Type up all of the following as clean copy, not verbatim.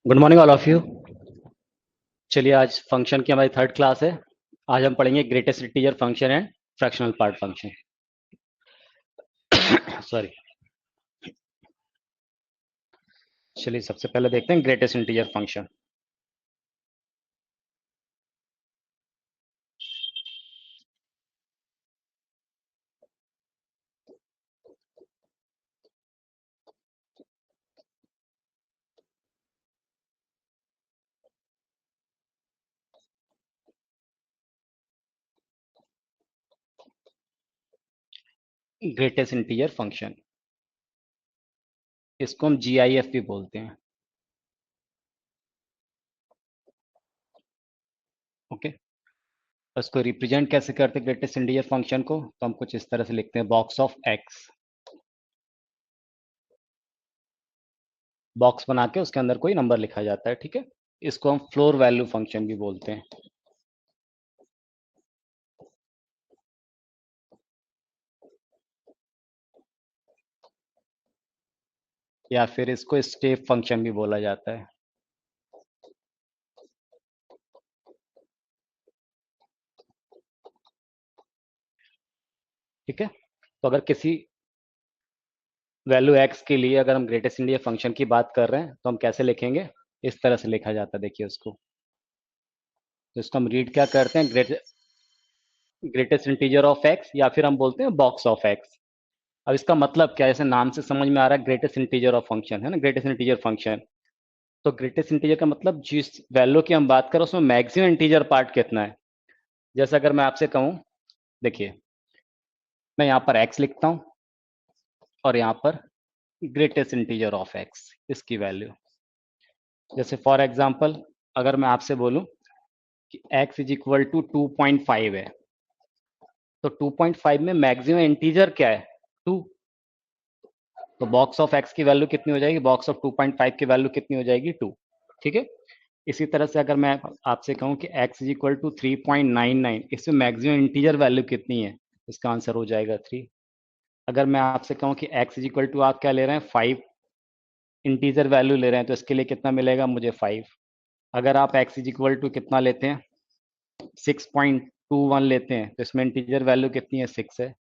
Good morning all of you. चलिए आज function की हमारी थर्ड क्लास है। आज हम पढ़ेंगे greatest integer function and fractional part function. Sorry. चलिए सबसे पहले देखते हैं greatest integer function. Greatest integer function, इसको हम GIF भी बोलते हैं। ओके, उसको रिप्रेजेंट कैसे करते हैं ग्रेटेस्ट इंटीजर फंक्शन को? तो हम कुछ इस तरह से लिखते हैं, बॉक्स ऑफ एक्स। बॉक्स बना के उसके अंदर कोई नंबर लिखा जाता है, ठीक है। इसको हम फ्लोर वैल्यू फंक्शन भी बोलते हैं। या फिर इसको स्टेप फंक्शन भी बोला जाता है। ठीक है, तो अगर किसी वैल्यू एक्स के लिए अगर हम ग्रेटेस्ट इंटीजर फंक्शन की बात कर रहे हैं तो हम कैसे लिखेंगे? इस तरह से लिखा जाता है, देखिए उसको। तो इसको हम रीड क्या करते हैं, ग्रेटेस्ट इंटीजर ऑफ एक्स, या फिर हम बोलते हैं बॉक्स ऑफ एक्स। अब इसका मतलब क्या है? जैसे नाम से समझ में आ रहा है, ग्रेटेस्ट इंटीजर ऑफ फंक्शन है ना, ग्रेटेस्ट इंटीजर फंक्शन। तो ग्रेटेस्ट इंटीजर का मतलब जिस वैल्यू की हम बात करें उसमें मैक्सिमम इंटीजर पार्ट कितना है। जैसे अगर मैं आपसे कहूं, देखिए मैं यहाँ पर एक्स लिखता हूँ और यहाँ पर ग्रेटेस्ट इंटीजर ऑफ एक्स, इसकी वैल्यू। जैसे फॉर एग्जाम्पल अगर मैं आपसे बोलूं कि x इज इक्वल टू 2.5 है, तो 2.5 में मैक्सिमम इंटीजर क्या है? 2। तो बॉक्स ऑफ x की वैल्यू कितनी हो जाएगी? बॉक्स ऑफ 2.5 की वैल्यू कितनी हो जाएगी? 2। ठीक है। इसी तरह से अगर मैं आपसे कहूं कि x इज इक्वल टू 3.99, इसमें मैक्सिमम इंटीजर वैल्यू कितनी है? इसका आंसर हो जाएगा 3। अगर मैं आपसे कहूं कि x इज इक्वल टू, आप क्या ले रहे हैं? 5 इंटीजर वैल्यू ले रहे हैं, तो इसके लिए कितना मिलेगा मुझे? 5। अगर आप x इज इक्वल टू कितना लेते हैं? 6.21 लेते हैं, तो इसमें इंटीजर वैल्यू कितनी है? 6 है।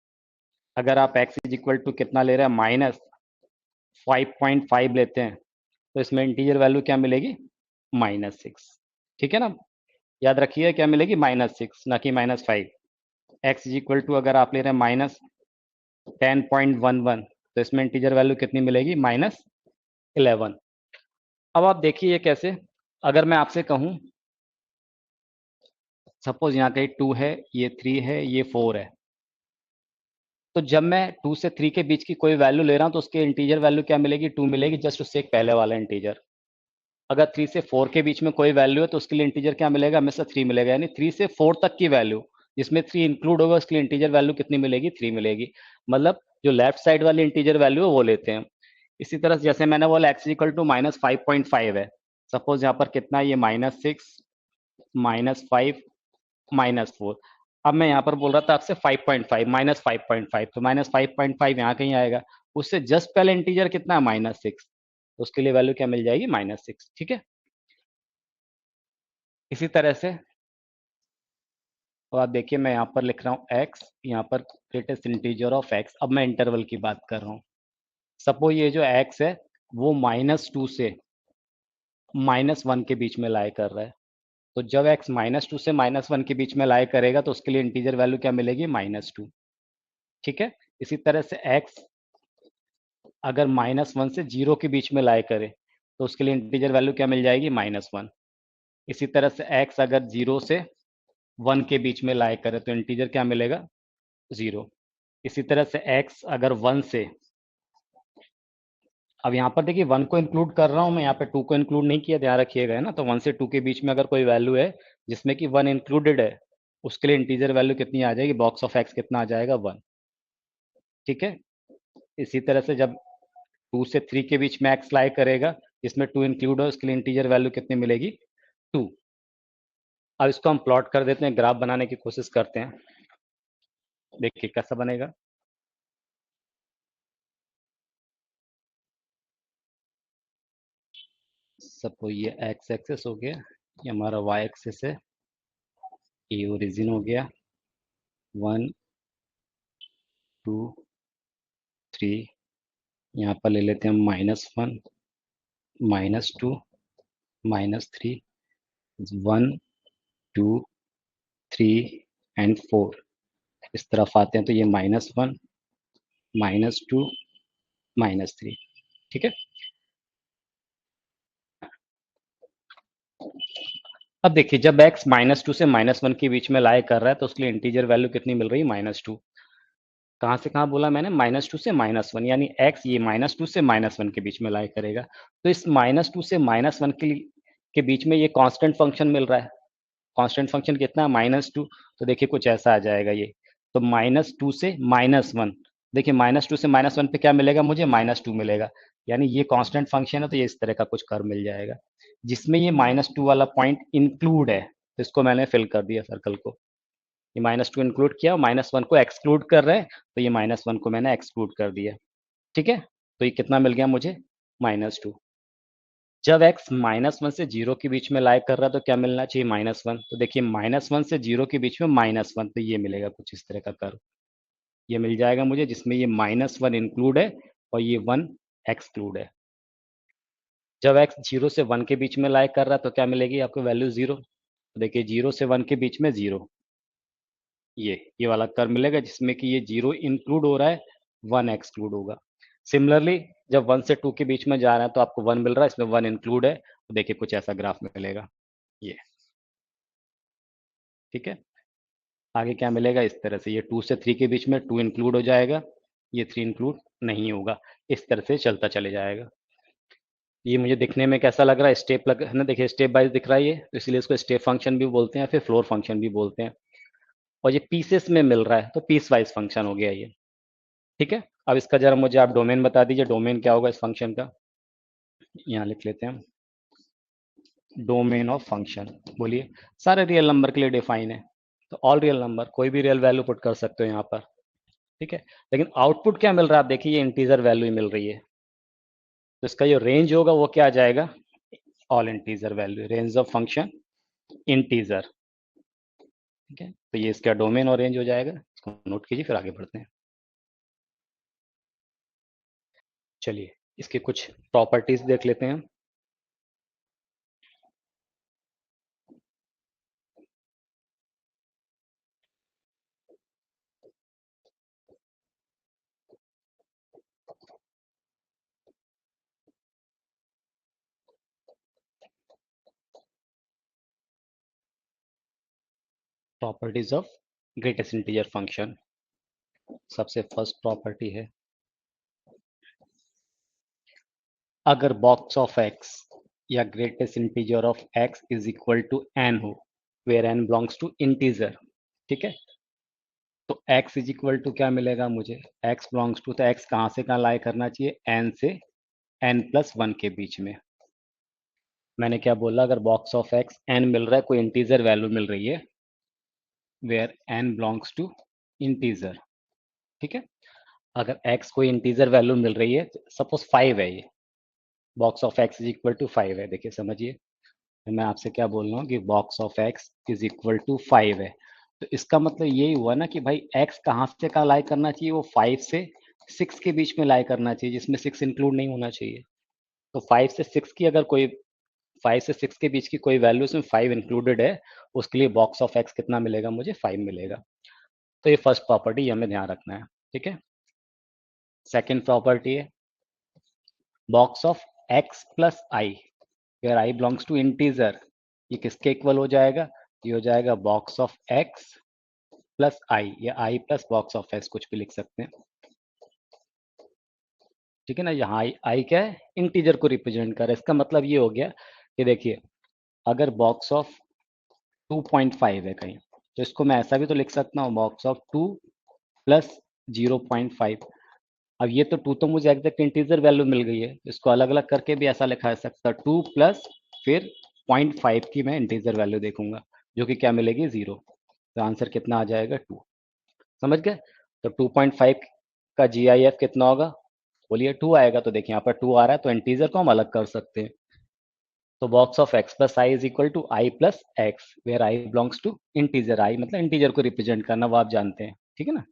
अगर आप x इज इक्वल टू कितना ले रहे हैं? -5.5 लेते हैं, तो इसमें इंटीजर वैल्यू क्या मिलेगी? -6। ठीक है ना। याद रखिए क्या मिलेगी? -6, ना कि -5। x इज इक्वल टू अगर आप ले रहे हैं -10.11, तो इसमें इंटीजर वैल्यू कितनी मिलेगी? -11। अब आप देखिए ये कैसे। अगर मैं आपसे कहूं, सपोज यहाँ कहीं 2 है, ये 3 है, ये 4 है, तो जब मैं 2 से 3 के बीच की कोई वैल्यू ले रहा हूँ तो उसके इंटीजर वैल्यू क्या मिलेगी? 2 मिलेगी, जस्ट उससे एक पहले वाला इंटीजर। अगर 3 से 4 के बीच में कोई वैल्यू है तो उसके लिए इंटीजर क्या मिलेगा? हमेशा 3 मिलेगा। यानी 3 से 4 तक की वैल्यू जिसमें 3 इंक्लूड होगा उसके लिए इंटीजर वैल्यू कितनी मिलेगी? 3 मिलेगी। मतलब जो लेफ्ट साइड वाली इंटीजर वैल्यू है वो लेते हैं। इसी तरह से जैसे मैंने बोला x इक्वल टू -5.5 है, सपोज यहाँ पर कितना है? ये -6, -5, -4। अब मैं यहाँ पर बोल रहा था आपसे 5.5, -5.5, तो -5.5 यहाँ कहीं आएगा। उससे जस्ट पहले इंटीजर कितना है? -6, तो उसके लिए वैल्यू क्या मिल जाएगी? -6। ठीक है। इसी तरह से और आप देखिए मैं यहाँ पर लिख रहा हूँ x, यहाँ पर ग्रेटेस्ट इंटीजर ऑफ x। अब मैं इंटरवल की बात कर रहा हूँ। सपोज ये जो x है वो -2 से -1 के बीच में लाई कर रहा है। तो जब x -2 से -1 के बीच में लाई करेगा तो उसके लिए इंटीजर वैल्यू क्या मिलेगी? -2। ठीक है। इसी तरह से x अगर -1 से 0 के बीच में लाई करे तो उसके लिए इंटीजर वैल्यू क्या मिल जाएगी? -1। इसी तरह से x अगर 0 से 1 के बीच में लाई करे तो इंटीजर क्या मिलेगा? 0। इसी तरह से x अगर 1 से, अब यहाँ पर देखिए 1 को इंक्लूड कर रहा हूँ मैं, यहाँ पे 2 को इंक्लूड नहीं किया, ध्यान रखिएगा, है ना। तो 1 से 2 के बीच में अगर कोई वैल्यू है जिसमें कि 1 इंक्लूडेड है, उसके लिए इंटीजर वैल्यू कितनी आ जाएगी? बॉक्स ऑफ एक्स कितना आ जाएगा? 1। ठीक है। इसी तरह से जब 2 से 3 के बीच में एक्स लाई करेगा जिसमें 2 इंक्लूड है, उसके लिए इंटीजर वैल्यू कितनी मिलेगी? 2। अब इसको हम प्लॉट कर देते हैं, ग्राफ बनाने की कोशिश करते हैं। देखिए कैसा बनेगा। सपोज ये एक्स एक्सेस हो गया, ये हमारा वाई एक्सेस है, ये ओरिजिन हो गया 1 2 3, यहाँ पर ले लेते हैं -1 -2 -3, 1 2 3 एंड 4। इस तरफ आते हैं तो ये -1 -2 -3, ठीक है। अब देखिए जब x -2 से -1 के बीच में लाई कर रहा है तो उसके लिए इंटीजर वैल्यू कितनी मिल रही है, -2। कहाँ से कहाँ बोला मैंने, -2 से -1, यानी x ये -2 से -1 के बीच में लाई करेगा। तो इस -2 से -1 के बीच में ये कांस्टेंट फंक्शन मिल रहा है। कांस्टेंट फंक्शन कितना है, -2। तो देखिए कुछ ऐसा आ जाएगा ये। तो -2 से -1, देखिए -2 से -1 पे क्या मिलेगा मुझे, -2 मिलेगा। यानी ये कांस्टेंट फंक्शन है तो ये इस तरह का कुछ कर्व मिल जाएगा जिसमें ये -2 वाला पॉइंट इंक्लूड है। तो इसको मैंने फिल कर दिया सर्कल को। ये -2 इंक्लूड किया, -1 को एक्सक्लूड कर रहे हैं तो ये -1 को मैंने एक्सक्लूड कर दिया, ठीक है। तो ये कितना मिल गया मुझे, -2। जब x -1 से 0 के बीच में लाई कर रहा है तो क्या मिलना चाहिए, -1। तो देखिए -1 से 0 के बीच में -1, तो ये मिलेगा कुछ इस तरह का कर्व, ये मिल जाएगा मुझे जिसमें ये -1 इंक्लूड है और ये 1 एक्सक्लूड है। जब x 0 से 1 के बीच में लाई कर रहा है तो क्या मिलेगी आपको वैल्यू 0। तो देखिए 0 से 1 के बीच में 0, ये वाला कर्व मिलेगा जिसमें कि ये 0 इंक्लूड हो रहा है, 1 एक्सक्लूड होगा। सिमिलरली जब 1 से 2 के बीच में जा रहा है तो आपको 1 मिल रहा है, इसमें 1 इंक्लूड है, तो देखिए कुछ ऐसा ग्राफ मिलेगा ये, ठीक है। आगे क्या मिलेगा इस तरह से, ये 2 से 3 के बीच में 2 इंक्लूड हो जाएगा, ये 3 इंक्लूड नहीं होगा, इस तरह से चलता चले जाएगा। ये मुझे दिखने में कैसा लग रहा है, स्टेप लग है ना, देखिए स्टेप वाइज दिख रहा है ये, तो इसलिए इसको स्टेप फंक्शन भी बोलते हैं, फिर फ्लोर फंक्शन भी बोलते हैं। और ये पीसेस में मिल रहा है तो पीस वाइज फंक्शन हो गया ये, ठीक है। अब इसका जरा मुझे आप डोमेन बता दीजिए, डोमेन क्या होगा इस फंक्शन का। यहाँ लिख लेते हैं डोमेन ऑफ फंक्शन, बोलिए। सारे रियल नंबर के लिए डिफाइन है, तो ऑल रियल नंबर, कोई भी रियल वैल्यू पुट कर सकते हो यहाँ पर, ठीक है। लेकिन आउटपुट क्या मिल रहा है आप देखिए, ये इंटीजर वैल्यू मिल रही है, तो इसका जो रेंज होगा वो क्या आ जाएगा, all integer value, range of function integer, ठीक है। तो ये इसका डोमेन और रेंज हो जाएगा, इसको नोट कीजिए फिर आगे बढ़ते हैं। चलिए इसके कुछ प्रॉपर्टीज देख लेते हैं। Properties of greatest integer function. सबसे फर्स्ट प्रॉपर्टी है, अगर बॉक्स ऑफ एक्स या greatest integer of x is equal to n हो, where N belongs to integer, ठीक है। तो x इज इक्वल टू क्या मिलेगा मुझे, x बिलोंग्स टू, तो x कहाँ से कहाँ लाई करना चाहिए, n से n+1 के बीच में। मैंने क्या बोला, अगर बॉक्स ऑफ x n मिल रहा है, कोई इंटीजर वैल्यू मिल रही है, where n belongs to integer, ठीक है। अगर x कोई इंटीजर वैल्यू मिल रही है, सपोज 5 है, ये box of x is equal to 5 है, देखिए समझिए, तो मैं आपसे क्या बोल रहा हूँ कि box of x is equal to 5 है, तो इसका मतलब यही हुआ ना कि भाई x कहाँ से कहाँ लाई करना चाहिए, वो 5 से 6 के बीच में लाई करना चाहिए, जिसमें 6 इंक्लूड नहीं होना चाहिए। तो 5 से 6 की अगर कोई 5 से 6 के बीच की कोई वैल्यू उसमें 5 इंक्लूडेड है, उसके लिए बॉक्स ऑफ x कितना मिलेगा मुझे, 5 मिलेगा। तो ये फर्स्ट प्रॉपर्टी हमें ध्यान रखना है, ठीक है। सेकेंड प्रॉपर्टी है, box of x plus I, where I belongs to integer, ये किसके इक्वल हो जाएगा, ये हो जाएगा box of x plus I, या I plus box of x, कुछ भी लिख सकते हैं, ठीक है ना। यहाँ आई क्या है, इंटीजर को रिप्रेजेंट कर रहा है। इसका मतलब ये हो गया कि देखिए, अगर बॉक्स ऑफ 2.5 है कहीं, तो इसको मैं ऐसा भी तो लिख सकता हूँ, बॉक्स ऑफ 2 प्लस 0.5। अब ये तो 2 तो मुझे एग्जैक्ट इंटीजर वैल्यू मिल गई है, इसको अलग अलग करके भी ऐसा लिखा जा सकता है, 2 प्लस फिर 0.5 की मैं इंटीजर वैल्यू देखूंगा, जो कि क्या मिलेगी, 0। तो आंसर कितना आ जाएगा, 2। समझ गए। तो 2.5 का GIF कितना होगा, बोलिए 2 आएगा। तो देखिए यहाँ पर 2 आ रहा है, तो इंटीजर को हम अलग कर सकते हैं। तो box of x plus i is equal to i plus x, where I belongs to integer, i मतलब इंटीजर को रिप्रेजेंट करना, वो आप जानते हैं, ठीक है ना।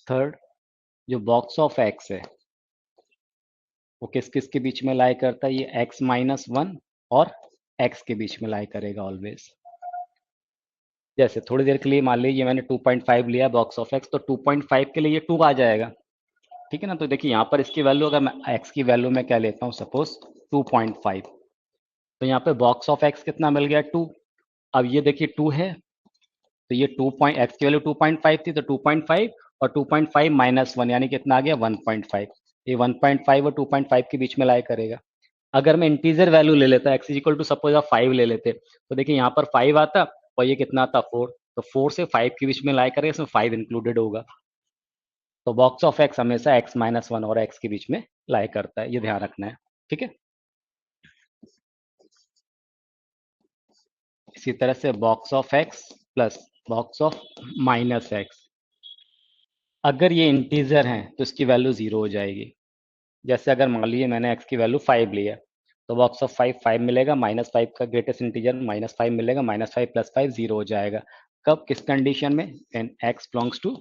थर्ड, जो बॉक्स ऑफ x है वो किस किस के बीच में लाई करता है, ये x माइनस वन और x के बीच में लाई करेगा ऑलवेज। जैसे थोड़ी देर के लिए मान लीजिए मैंने 2.5 लिया बॉक्स ऑफ x, तो 2.5 के लिए ये 2 आ जाएगा, ठीक है ना। तो देखिए यहाँ पर इसकी वैल्यू, अगर मैं x की वैल्यू में क्या लेता हूँ, सपोज 2.5, तो यहाँ पे बॉक्स ऑफ x कितना मिल गया, 2। अब ये देखिए 2 है, तो ये 2 पॉइंट, एक्स की वैल्यू 2.5 थी, तो 2.5 और 2.5 माइनस वन यानी कितना आ गया 1.5। ये 1.5 और 2.5 के बीच में लाई करेगा। अगर मैं इंटीजर वैल्यू ले लेता, एक्स इक्वल टू सपोज आप 5 ले लेते, तो देखिए यहाँ पर 5 आता और ये कितना आता 4, तो 4 से 5 के बीच में लाई करेगा, इसमें 5 इंक्लूडेड होगा। तो बॉक्स ऑफ एक्स हमेशा एक्स माइनस वन और एक्स के बीच में लाई करता है, ये ध्यान रखना है, ठीक है। इसी तरह से box of X plus box of minus x, अगर ये इंटीजर हैं तो इसकी वैल्यू 0 हो जाएगी। जैसे अगर मान लीजिए मैंने x की वैल्यू 5 ली है, तो बॉक्स ऑफ 5 5 मिलेगा, माइनस 5 का ग्रेटेस्ट इंटीजर माइनस 5 मिलेगा, माइनस 5 प्लस 5 0 हो जाएगा। कब, किस कंडीशन में, when x belongs to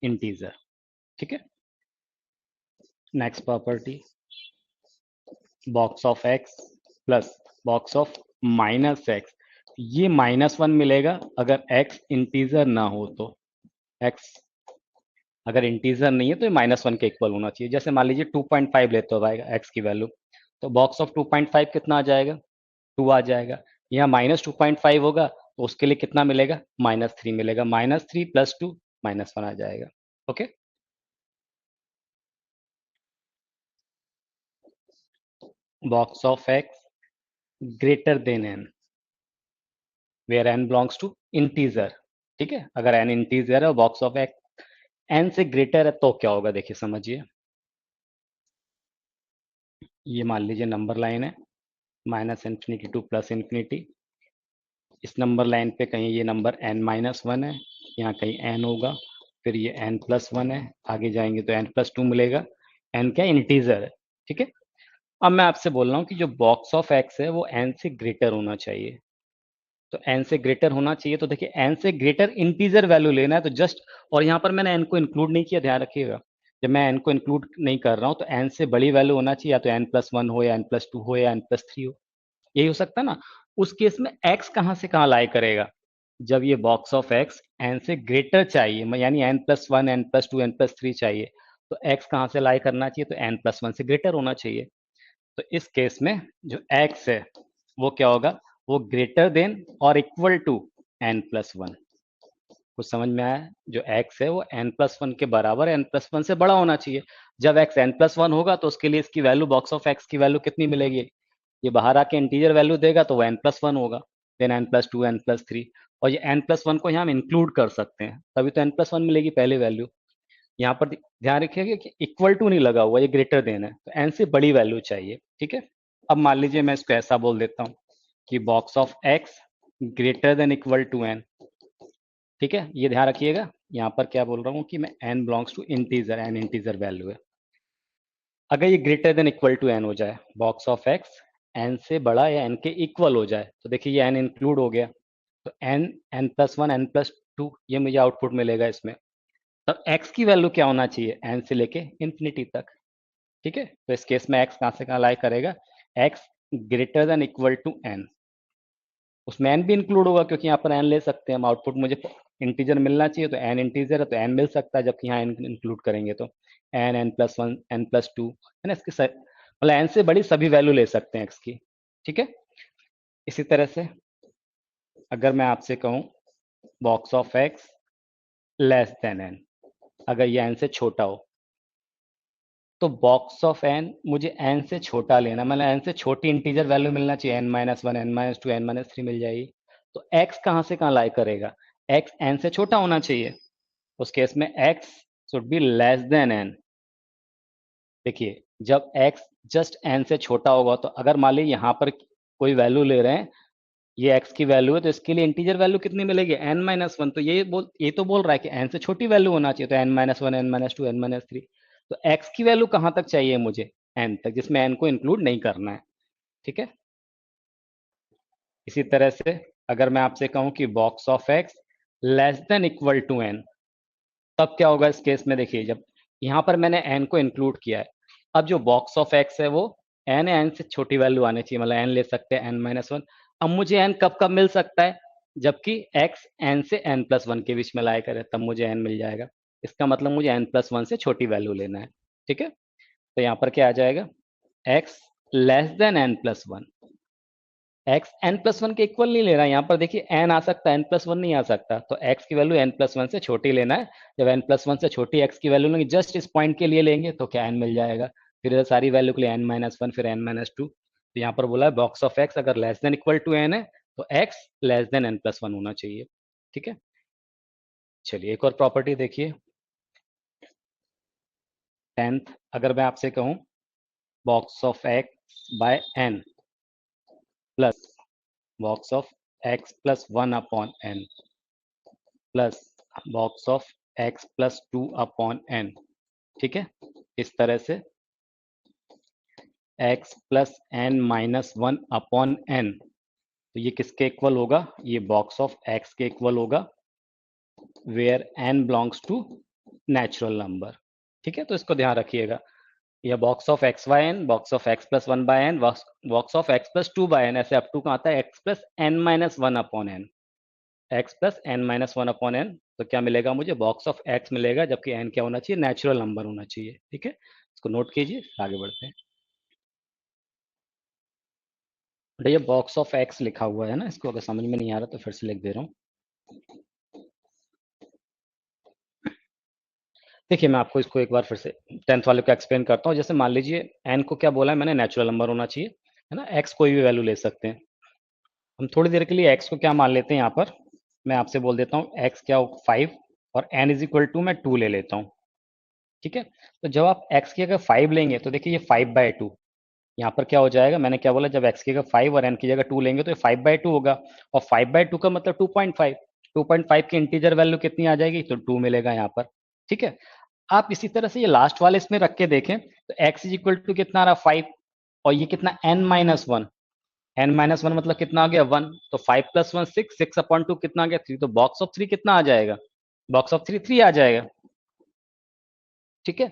integer, ठीक है। Next property, box of x plus box of minus X, ये माइनस वन मिलेगा अगर x इंटीजर ना हो तो। x अगर इंटीजर नहीं है तो ये माइनस वन के इक्वल होना चाहिए। जैसे मान लीजिए 2.5 लेते हो भाई एक्स की वैल्यू, तो बॉक्स ऑफ 2.5 कितना आ जाएगा, 2 आ जाएगा। यहाँ माइनस 2.5 होगा तो उसके लिए कितना मिलेगा, माइनस 3 मिलेगा, माइनस 3 प्लस 2 माइनस 1 आ जाएगा, okay. Box of X greater than N, where N belongs to integer, ठीक है। अगर एन इंटीजर है और बॉक्स ऑफ एक्स एन से ग्रेटर है तो क्या होगा, देखिए समझिए। ये मान लीजिए नंबर लाइन है, minus infinity to plus infinity. इस नंबर लाइन पे कहीं ये नंबर n माइनस वन है, यहाँ कहीं n होगा, फिर ये n प्लस वन है, आगे जाएंगे तो n प्लस टू मिलेगा। n क्या, इंटीजर है, ठीक है। अब मैं आपसे बोल रहा हूँ कि जो बॉक्स ऑफ x है वो n से ग्रेटर होना चाहिए। तो n से ग्रेटर होना चाहिए, तो देखिए n से ग्रेटर इंटीजर वैल्यू लेना है, तो जस्ट, और यहाँ पर मैंने n को इंक्लूड नहीं किया, ध्यान रखिएगा। जब मैं n को इंक्लूड नहीं कर रहा हूँ तो n से बड़ी वैल्यू होना चाहिए, या तो n प्लस वन हो, या n प्लस टू हो, या n प्लस थ्री हो, यही हो सकता है ना। उस केस में x कहाँ से कहाँ लाई करेगा, जब ये बॉक्स ऑफ x n से ग्रेटर चाहिए, यानी n plus one, N plus two, N plus three चाहिए, तो x कहाँ से लाई करना चाहिए, तो n प्लस वन से ग्रेटर होना चाहिए। तो इस केस में जो x है वो क्या होगा, वो ग्रेटर देन और equal to n plus one. कुछ समझ में आया, जो x है वो n प्लस वन के बराबर, n प्लस वन से बड़ा होना चाहिए। जब x n प्लस वन होगा तो उसके लिए इसकी वैल्यू, बॉक्स ऑफ x की वैल्यू कितनी मिलेगी, ये बाहर आके इंटीजर वैल्यू देगा तो वो n प्लस वन होगा, then n plus two, N plus three, और ये n प्लस वन को यहाँ हम इंक्लूड कर सकते हैं, तभी तो n प्लस वन मिलेगी पहले वैल्यू। यहाँ पर ध्यान रखिएगा कि इक्वल टू नहीं लगा हुआ, ये ग्रेटर देन है, तो n से बड़ी वैल्यू चाहिए, ठीक है। अब मान लीजिए मैं इसको ऐसा बोल देता हूँ कि box of x greater than equal to n, ठीक है। ये ध्यान रखिएगा, यहाँ पर क्या बोल रहा हूँ कि मैं n belongs to integer, n integer value है। अगर ये greater than equal to n हो जाए, बॉक्स ऑफ x n से बड़ा या n के इक्वल हो जाए, तो देखिए ये n इंक्लूड हो गया, तो n, n plus one, n plus to, ये मुझे आउटपुट मिलेगा इसमें। तब x की वैल्यू क्या होना चाहिए, n से लेके इंफिनिटी तक, ठीक है। तो इस केस में x कहाँ से कहाँ लाई करेगा, x greater than equal to n, उसमें n भी इंक्लूड होगा क्योंकि यहाँ पर n ले सकते हैं हम, आउटपुट मुझे इंटीजर मिलना चाहिए, तो n इंटीजर है तो n मिल सकता है, जबकि यहाँ n इंक्लूड करेंगे तो n, n plus one, n plus to, है ना। इसके मतलब n से बड़ी सभी वैल्यू ले सकते हैं x की, ठीक है। इसी तरह से अगर मैं आपसे कहूँ box of x less than n, अगर ये n से छोटा हो, तो बॉक्स ऑफ n मुझे n से छोटा लेना, मतलब n से छोटी इंटीजर वैल्यू मिलना चाहिए, n minus one, n minus two, n minus three मिल जाएगी। तो x कहाँ से कहाँ लाई करेगा, x n से छोटा होना चाहिए, उस केस में x should be less than n। देखिए जब x जस्ट n से छोटा होगा, तो अगर मान लीजिए यहाँ पर कोई वैल्यू ले रहे हैं, ये x की वैल्यू है, तो इसके लिए इंटीजर वैल्यू कितनी मिलेगी, n माइनस वन। तो ये तो बोल रहा है कि n से छोटी वैल्यू होना चाहिए, तो n minus one, n minus two, n minus three. तो x की वैल्यू कहाँ तक चाहिए मुझे, n तक, जिसमें n को इंक्लूड नहीं करना है। ठीक है। इसी तरह से अगर मैं आपसे कहूं कि box of X less than equal to N, तब क्या होगा इस केस में? देखिए, जब यहां पर मैंने एन को इंक्लूड किया है, अब जो बॉक्स ऑफ एक्स है वो एन है, एन से छोटी वैल्यू आनी चाहिए, मतलब एन ले सकते हैं n-1। अब मुझे एन कब कब मिल सकता है? जबकि एक्स एन से n+1 के बीच में लाया करे, तब मुझे एन मिल जाएगा। इसका मतलब मुझे n+1 से छोटी वैल्यू लेना है। ठीक है, तो यहाँ पर क्या आ जाएगा? X less then n+1। X n+1 के इक्वल नहीं लेना है, यहाँ पर देखिए n आ सकता है, n+1 नहीं आ सकता, तो x की वैल्यू n+1 से छोटी लेना है। जब n+1 से छोटी x की वैल्यू लेंगे, जस्ट इस पॉइंट के लिए लेंगे, तो क्या n मिल जाएगा। फिर इधर सारी वैल्यू के लिए n-1, फिर n-2। तो यहाँ पर बोला है बॉक्स ऑफ x अगर less than equal to n है, तो x लेस देन n+1 होना चाहिए। ठीक है, चलिए एक और प्रॉपर्टी देखिए। 10th, अगर मैं आपसे कहूँ box of x by n plus box of x plus 1/n plus box of x plus 2/n। ठीक है, इस तरह से x प्लस n-1/n, तो ये किसके इक्वल होगा? ये बॉक्स ऑफ x के इक्वल होगा, where n belongs to natural number. ठीक है, तो इसको ध्यान रखिएगा। यह box of X by N, box of X plus 1/n, box of X plus 2/n, ऐसे अप टू का आता है x plus n-1/n, x plus n-1/n। तो क्या मिलेगा मुझे? बॉक्स ऑफ x मिलेगा, जबकि n क्या होना चाहिए? नेचुरल नंबर होना चाहिए। ठीक है, इसको नोट कीजिए, आगे बढ़ते हैं। ये बॉक्स ऑफ x लिखा हुआ है ना, इसको अगर समझ में नहीं आ रहा तो फिर से लिख दे रहा हूँ। देखिए, मैं आपको इसको एक बार फिर से 10th वाले को एक्सप्लेन करता हूँ। जैसे मान लीजिए n को क्या बोला है मैंने? नेचुरल नंबर होना चाहिए, है ना। x कोई भी वैल्यू ले सकते हैं। हम थोड़ी देर के लिए x को क्या मान लेते हैं? यहाँ पर मैं आपसे बोल देता हूँ x क्या हो? 5, और n इज इक्वल टू मैं 2 ले लेता हूँ। ठीक है, तो जब आप x की अगर 5 लेंगे तो देखिए ये 5/2, यहाँ पर क्या हो जाएगा? मैंने क्या बोला? जब x की जगह 5 और n की जगह 2 लेंगे तो ये 5/2 होगा, और 5/2 का मतलब 2.5। 2.5 की इंटीजर वैल्यू कितनी आ जाएगी? तो 2 मिलेगा यहाँ पर। ठीक है, आप इसी तरह से ये लास्ट वाले इसमें रख के देखें तो x इज इक्वल टू कितना आ रहा? 5, और ये कितना? n-1। n-1 मतलब कितना आ गया? 1। तो 5 + 1 6, 6/2 कितना आ गया? 3। तो बॉक्स ऑफ 3 कितना आ जाएगा? बॉक्स ऑफ 3 3 आ जाएगा। ठीक है,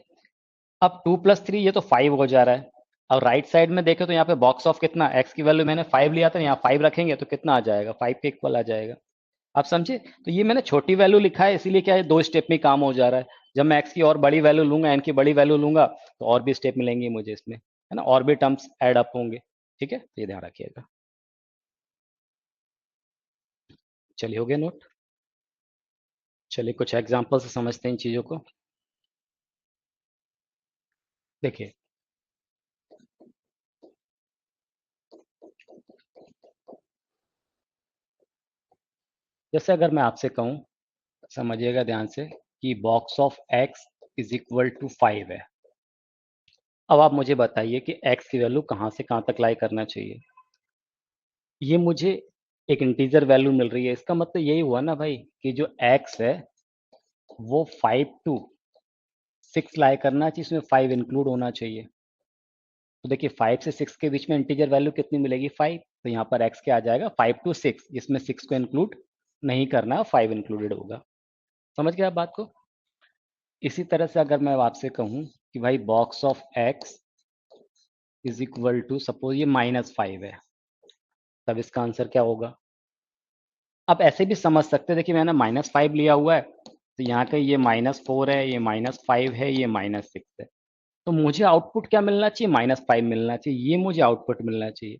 अब 2 + 3 ये तो 5 हो जा रहा है। अब राइट साइड में देखें तो यहाँ पे बॉक्स ऑफ कितना? x की वैल्यू मैंने 5 लिया था, यहाँ 5 रखेंगे तो कितना आ जाएगा? 5 के इक्वल आ जाएगा। आप समझे? तो ये मैंने छोटी वैल्यू लिखा है, इसीलिए क्या है, 2 स्टेप में काम हो जा रहा है। जब मैं x की और बड़ी वैल्यू लूंगा, n की बड़ी वैल्यू लूंगा, तो और भी स्टेप मिलेंगे मुझे इसमें, है ना, और भी टर्म्स ऐड अप होंगे। ठीक है, तो ये ध्यान रखिएगा। चलिए, हो गया नोट। चलिए कुछ एग्जाम्पल से समझते हैं इन चीजों को। देखिए, जैसे अगर मैं आपसे कहूं, समझिएगा ध्यान से, कि box of x is equal to 5 है। अब आप मुझे बताइए कि x की वैल्यू कहाँ से कहाँ तक लाई करना चाहिए। ये मुझे एक इंटीजर वैल्यू मिल रही है, इसका मतलब यही हुआ ना भाई कि जो x है वो 5 to 6 लाई करना चाहिए, इसमें 5 इंक्लूड होना चाहिए। तो देखिए 5 से 6 के बीच में इंटीजर वैल्यू कितनी मिलेगी? 5। तो यहाँ पर x क्या आ जाएगा? 5 to 6, जिसमें 6 को इंक्लूड नहीं करना है, 5 इंक्लूडेड होगा। समझ गए आप बात को? इसी तरह से अगर मैं आपसे कहूँ कि भाई box of x is equal to, suppose ये -5 है, तब इसका आंसर क्या होगा? आप ऐसे भी समझ सकते हैं, देखिए मैंने -5 लिया हुआ है, तो यहाँ का ये -4 है, ये -5 है, ये -6 है, तो मुझे आउटपुट क्या मिलना चाहिए? -5 मिलना चाहिए, ये मुझे आउटपुट मिलना चाहिए।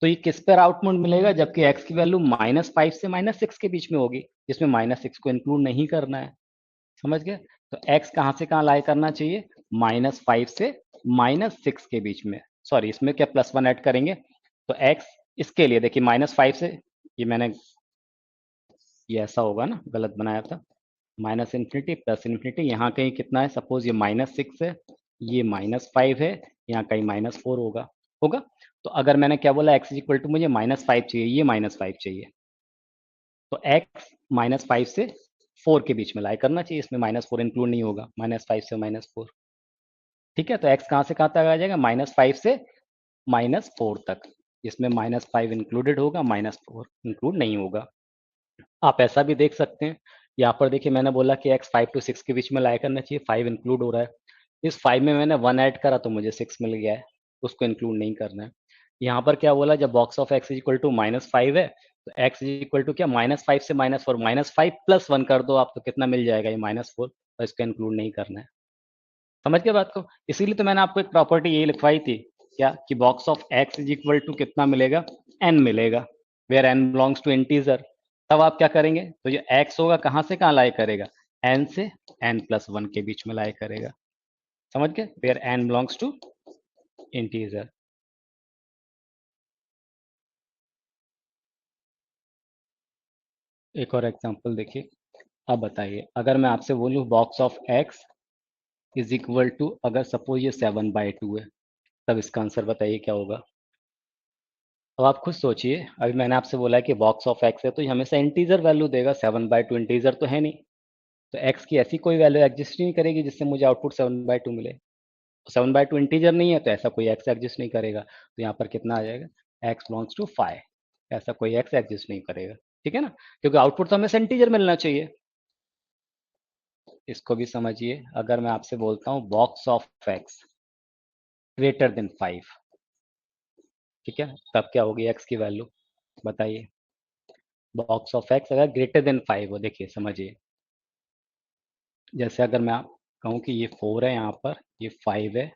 तो ये किस पर आउटपुट मिलेगा? जबकि x की वैल्यू -5 से -6 के बीच में होगी, जिसमें -6 को इंक्लूड नहीं करना है। समझ गए? तो x कहाँ से कहाँ लाई करना चाहिए? -5 से -6 के बीच में। सॉरी, इसमें क्या +1 ऐड करेंगे, तो x इसके लिए देखिए -5 से, ये मैंने, ये ऐसा होगा ना, गलत बनाया था, -∞ +∞, यहाँ कहीं कितना है? सपोज ये -6 है, ये -5 है, यहाँ कहीं -4 होगा। होगा, तो अगर मैंने क्या बोला, x इज इक्वल टू, मुझे -5 चाहिए, ये -5 चाहिए, तो x -5 से 4 के बीच में लाई करना चाहिए, इसमें -4 इंक्लूड नहीं होगा, -5 से -4। ठीक है, तो x कहाँ से कहाँ तक आ जाएगा? -5 से -4 तक, इसमें -5 इंक्लूडेड होगा, -4 इंक्लूड नहीं होगा। आप ऐसा भी देख सकते हैं, यहाँ पर देखिए मैंने बोला कि x 5 to 6 के बीच में लाया करना चाहिए, 5 इंक्लूड हो रहा है। इस 5 में मैंने 1 ऐड करा तो मुझे 6 मिल गया है, उसको इंक्लूड नहीं करना है। यहाँ पर क्या बोला, जब box of x is equal to -5 है तो x इज इक्वल टू क्या, -5 से -4, -5 प्लस 1 कर दो आप तो कितना मिल जाएगा, ये -4, तो इसको इंक्लूड नहीं करना है। समझ गए बात को? इसीलिए तो मैंने आपको एक प्रॉपर्टी ये लिखवाई थी, क्या कि box of x is equal to कितना मिलेगा, n मिलेगा, where n belongs to integer. तब आप क्या करेंगे, तो ये x होगा कहाँ से कहाँ लाया करेगा, n से n+1 के बीच में लाया करेगा। समझ गए, where n belongs to integer. एक और एग्जांपल देखिए। अब बताइए, अगर मैं आपसे बोलूं box of x is equal to, अगर सपोज ये 7/2 है, तब इसका आंसर बताइए क्या होगा। अब आप खुद सोचिए, अभी मैंने आपसे बोला है कि बॉक्स ऑफ एक्स है तो ये हमेशा इंटीजर वैल्यू देगा, 7/2 इंटीजर तो है नहीं, तो एक्स की ऐसी कोई वैल्यू एग्जिस्ट नहीं करेगी जिससे मुझे आउटपुट 7/2 मिले। 7/2 इंटीजर नहीं है तो ऐसा कोई एक्स एग्जिस्ट नहीं करेगा, तो यहाँ पर कितना आ जाएगा, एक्स बिलोंग्स टू 5, ऐसा कोई एक्स एग्जिस्ट नहीं करेगा। ठीक है ना, क्योंकि आउटपुट तो हमें इंटीजर मिलना चाहिए। इसको भी समझिए, अगर मैं आपसे बोलता हूँ box of X greater then 5, ठीक है, तब क्या होगी एक्स की वैल्यू, बताइए। बॉक्स ऑफ एक्स अगर ग्रेटर देन 5 हो, देखिए समझिए, जैसे अगर मैं कहूँ कि ये 4 है, यहाँ पर ये 5 है,